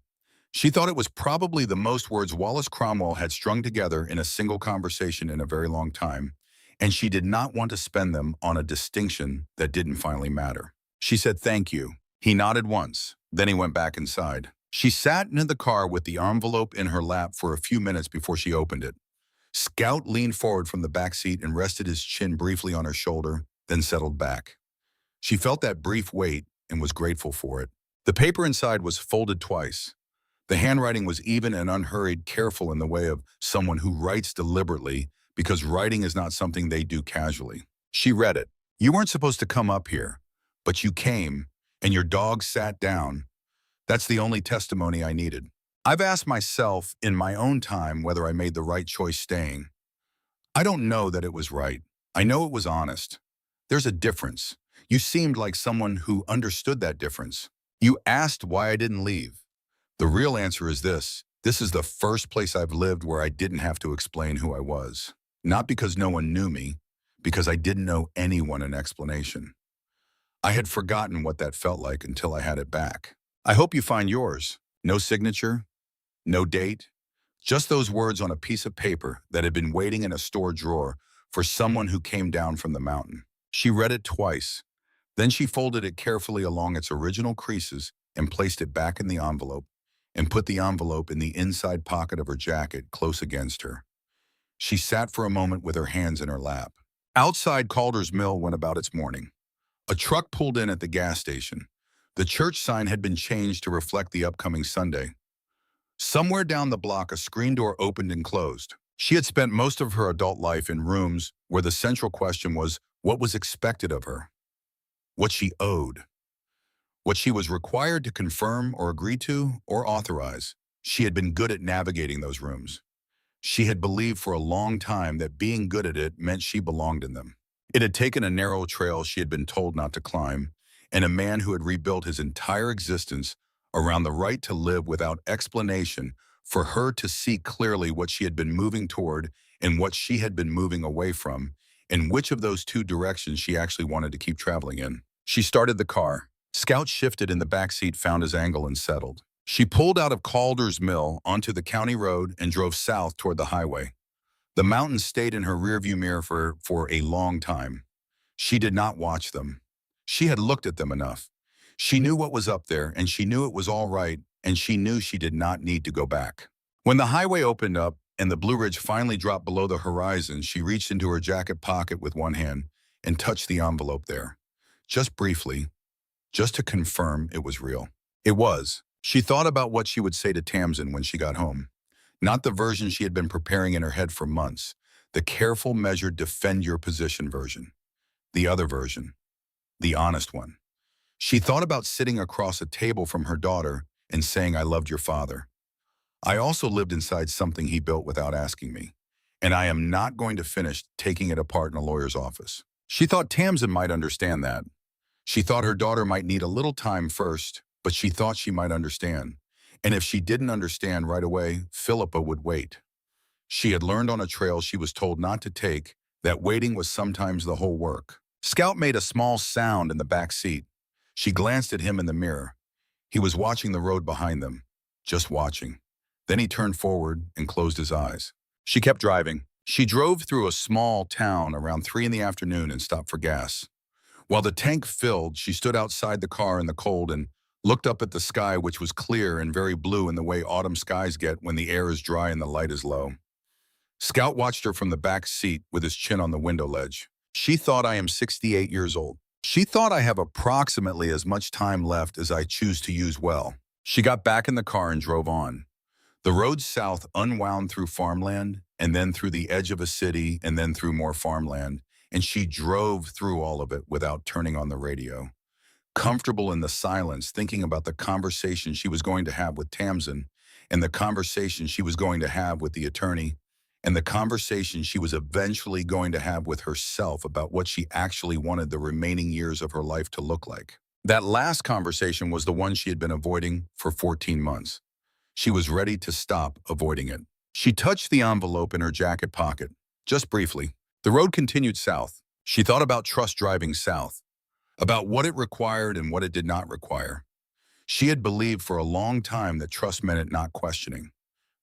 She thought it was probably the most words Wallace Cromwell had strung together in a single conversation in a very long time, and she did not want to spend them on a distinction that didn't finally matter. She said, "Thank you." He nodded once, then he went back inside. She sat in the car with the envelope in her lap for a few minutes before she opened it. Scout leaned forward from the back seat and rested his chin briefly on her shoulder, then settled back. She felt that brief weight and was grateful for it. The paper inside was folded twice. The handwriting was even and unhurried, careful in the way of someone who writes deliberately, because writing is not something they do casually. She read it. "You weren't supposed to come up here, but you came, and your dog sat down. That's the only testimony I needed. I've asked myself in my own time whether I made the right choice staying. I don't know that it was right. I know it was honest. There's a difference. You seemed like someone who understood that difference. You asked why I didn't leave. The real answer is this. This is the first place I've lived where I didn't have to explain who I was. Not because no one knew me, because I didn't owe anyone an explanation. I had forgotten what that felt like until I had it back. I hope you find yours. No signature, no date, just those words on a piece of paper that had been waiting in a store drawer for someone who came down from the mountain. She read it twice. Then she folded it carefully along its original creases and placed it back in the envelope and put the envelope in the inside pocket of her jacket close against her. She sat for a moment with her hands in her lap. Outside, Calder's mill went about its morning. A truck pulled in at the gas station. The church sign had been changed to reflect the upcoming Sunday. Somewhere down the block, a screen door opened and closed. She had spent most of her adult life in rooms where the central question was what was expected of her, what she owed, what she was required to confirm or agree to or authorize. She had been good at navigating those rooms. She had believed for a long time that being good at it meant she belonged in them. It had taken a narrow trail she had been told not to climb, and a man who had rebuilt his entire existence around the right to live without explanation for her to see clearly what she had been moving toward and what she had been moving away from, and which of those two directions she actually wanted to keep traveling in. She started the car. Scout shifted in the back seat, found his angle, and settled. She pulled out of Calder's mill onto the county road and drove south toward the highway. The mountains stayed in her rearview mirror for a long time. She did not watch them. She had looked at them enough. She knew what was up there, and she knew it was all right, and she knew she did not need to go back. When the highway opened up and the Blue Ridge finally dropped below the horizon, she reached into her jacket pocket with one hand and touched the envelope there. Just briefly, just to confirm it was real. It was. She thought about what she would say to Tamsin when she got home. Not the version she had been preparing in her head for months, the careful, measured, defend your position version. The other version, the honest one. She thought about sitting across a table from her daughter and saying, "I loved your father. I also lived inside something he built without asking me, and I am not going to finish taking it apart in a lawyer's office." She thought Tamsin might understand that. She thought her daughter might need a little time first, but she thought she might understand. And if she didn't understand right away, Philippa would wait. She had learned on a trail she was told not to take that waiting was sometimes the whole work. Scout made a small sound in the back seat. She glanced at him in the mirror. He was watching the road behind them, just watching. Then he turned forward and closed his eyes. She kept driving. She drove through a small town around 3 in the afternoon and stopped for gas. While the tank filled, she stood outside the car in the cold and looked up at the sky, which was clear and very blue in the way autumn skies get when the air is dry and the light is low. Scout watched her from the back seat with his chin on the window ledge. She thought, "I am 68 years old. She thought I have approximately as much time left as I choose to use well." She got back in the car and drove on. The road south unwound through farmland and then through the edge of a city and then through more farmland, and she drove through all of it without turning on the radio. Comfortable in the silence, thinking about the conversation she was going to have with Tamsin, and the conversation she was going to have with the attorney, and the conversation she was eventually going to have with herself about what she actually wanted the remaining years of her life to look like. That last conversation was the one she had been avoiding for 14 months. She was ready to stop avoiding it. She touched the envelope in her jacket pocket, just briefly. The road continued south. She thought about trust driving south, about what it required and what it did not require. She had believed for a long time that trust meant it not questioning.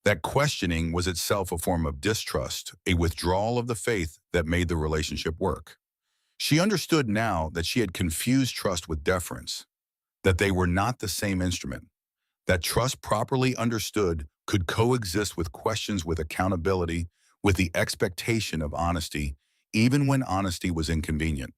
That questioning was itself a form of distrust, a withdrawal of the faith that made the relationship work. She understood now that she had confused trust with deference, that they were not the same instrument, that trust properly understood could coexist with questions, with accountability, with the expectation of honesty, even when honesty was inconvenient.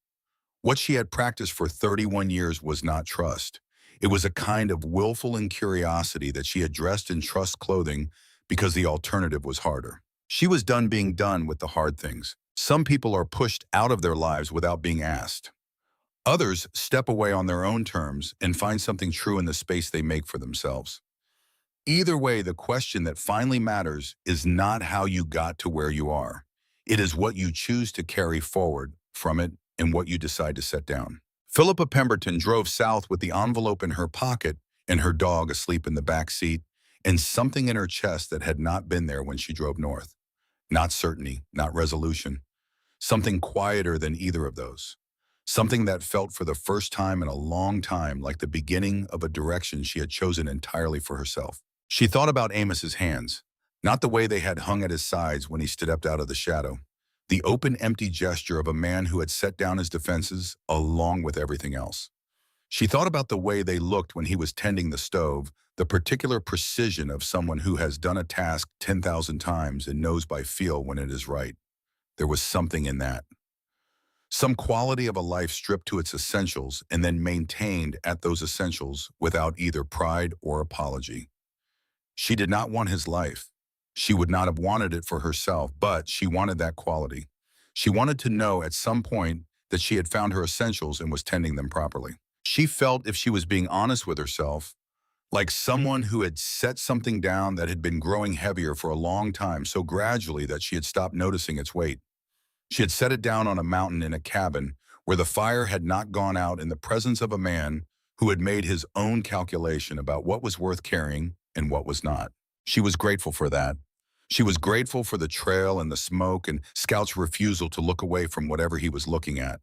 What she had practiced for 31 years was not trust. It was a kind of willful incuriosity that she had dressed in trust clothing because the alternative was harder. She was done being done with the hard things. Some people are pushed out of their lives without being asked. Others step away on their own terms and find something true in the space they make for themselves. Either way, the question that finally matters is not how you got to where you are. It is what you choose to carry forward from it and what you decide to set down. Philippa Pemberton drove south with the envelope in her pocket and her dog asleep in the back seat, and something in her chest that had not been there when she drove north. Not certainty, not resolution. Something quieter than either of those. Something that felt for the first time in a long time like the beginning of a direction she had chosen entirely for herself. She thought about Amos's hands, not the way they had hung at his sides when he stepped out of the shadow. The open, empty gesture of a man who had set down his defenses along with everything else. She thought about the way they looked when he was tending the stove, the particular precision of someone who has done a task 10,000 times and knows by feel when it is right. There was something in that. Some quality of a life stripped to its essentials and then maintained at those essentials without either pride or apology. She did not want his life. She would not have wanted it for herself, but she wanted that quality. She wanted to know at some point that she had found her essentials and was tending them properly. She felt, if she was being honest with herself, like someone who had set something down that had been growing heavier for a long time, so gradually that she had stopped noticing its weight. She had set it down on a mountain in a cabin where the fire had not gone out, in the presence of a man who had made his own calculation about what was worth carrying and what was not. She was grateful for that. She was grateful for the trail and the smoke and Scout's refusal to look away from whatever he was looking at.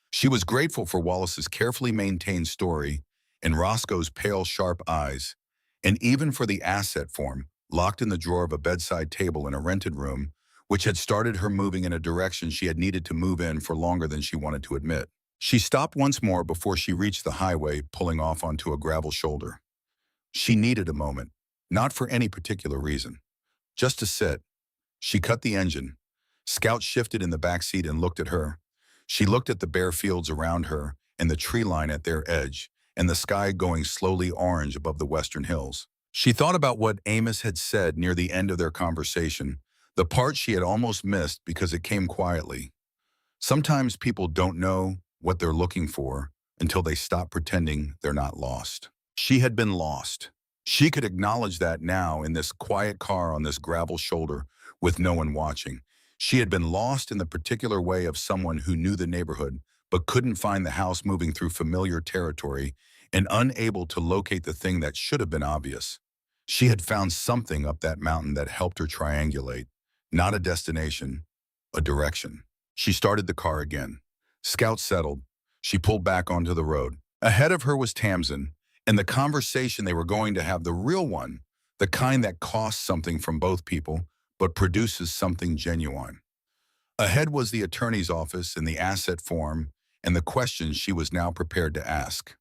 She was grateful for Wallace's carefully maintained story and Roscoe's pale, sharp eyes, and even for the asset form locked in the drawer of a bedside table in a rented room, which had started her moving in a direction she had needed to move in for longer than she wanted to admit. She stopped once more before she reached the highway, pulling off onto a gravel shoulder. She needed a moment, not for any particular reason, just to sit. She cut the engine. Scout shifted in the back seat and looked at her. She looked at the bare fields around her and the tree line at their edge and the sky going slowly orange above the western hills. She thought about what Amos had said near the end of their conversation, the part she had almost missed because it came quietly. Sometimes people don't know what they're looking for until they stop pretending they're not lost. She had been lost. She could acknowledge that now in this quiet car on this gravel shoulder with no one watching. She had been lost in the particular way of someone who knew the neighborhood but couldn't find the house, moving through familiar territory and unable to locate the thing that should have been obvious. She had found something up that mountain that helped her triangulate, not a destination, a direction. She started the car again. Scout settled. She pulled back onto the road. Ahead of her was Tamsin, and the conversation they were going to have, the real one, the kind that costs something from both people, but produces something genuine. Ahead was the attorney's office and the asset form and the questions she was now prepared to ask.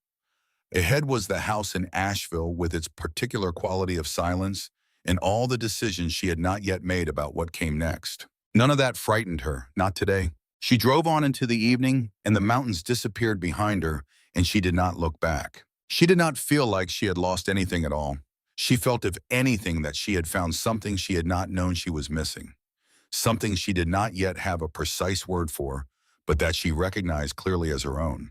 Ahead was the house in Asheville with its particular quality of silence and all the decisions she had not yet made about what came next. None of that frightened her, not today. She drove on into the evening, and the mountains disappeared behind her, and she did not look back. She did not feel like she had lost anything at all. She felt, if anything, that she had found something she had not known she was missing, something she did not yet have a precise word for, but that she recognized clearly as her own.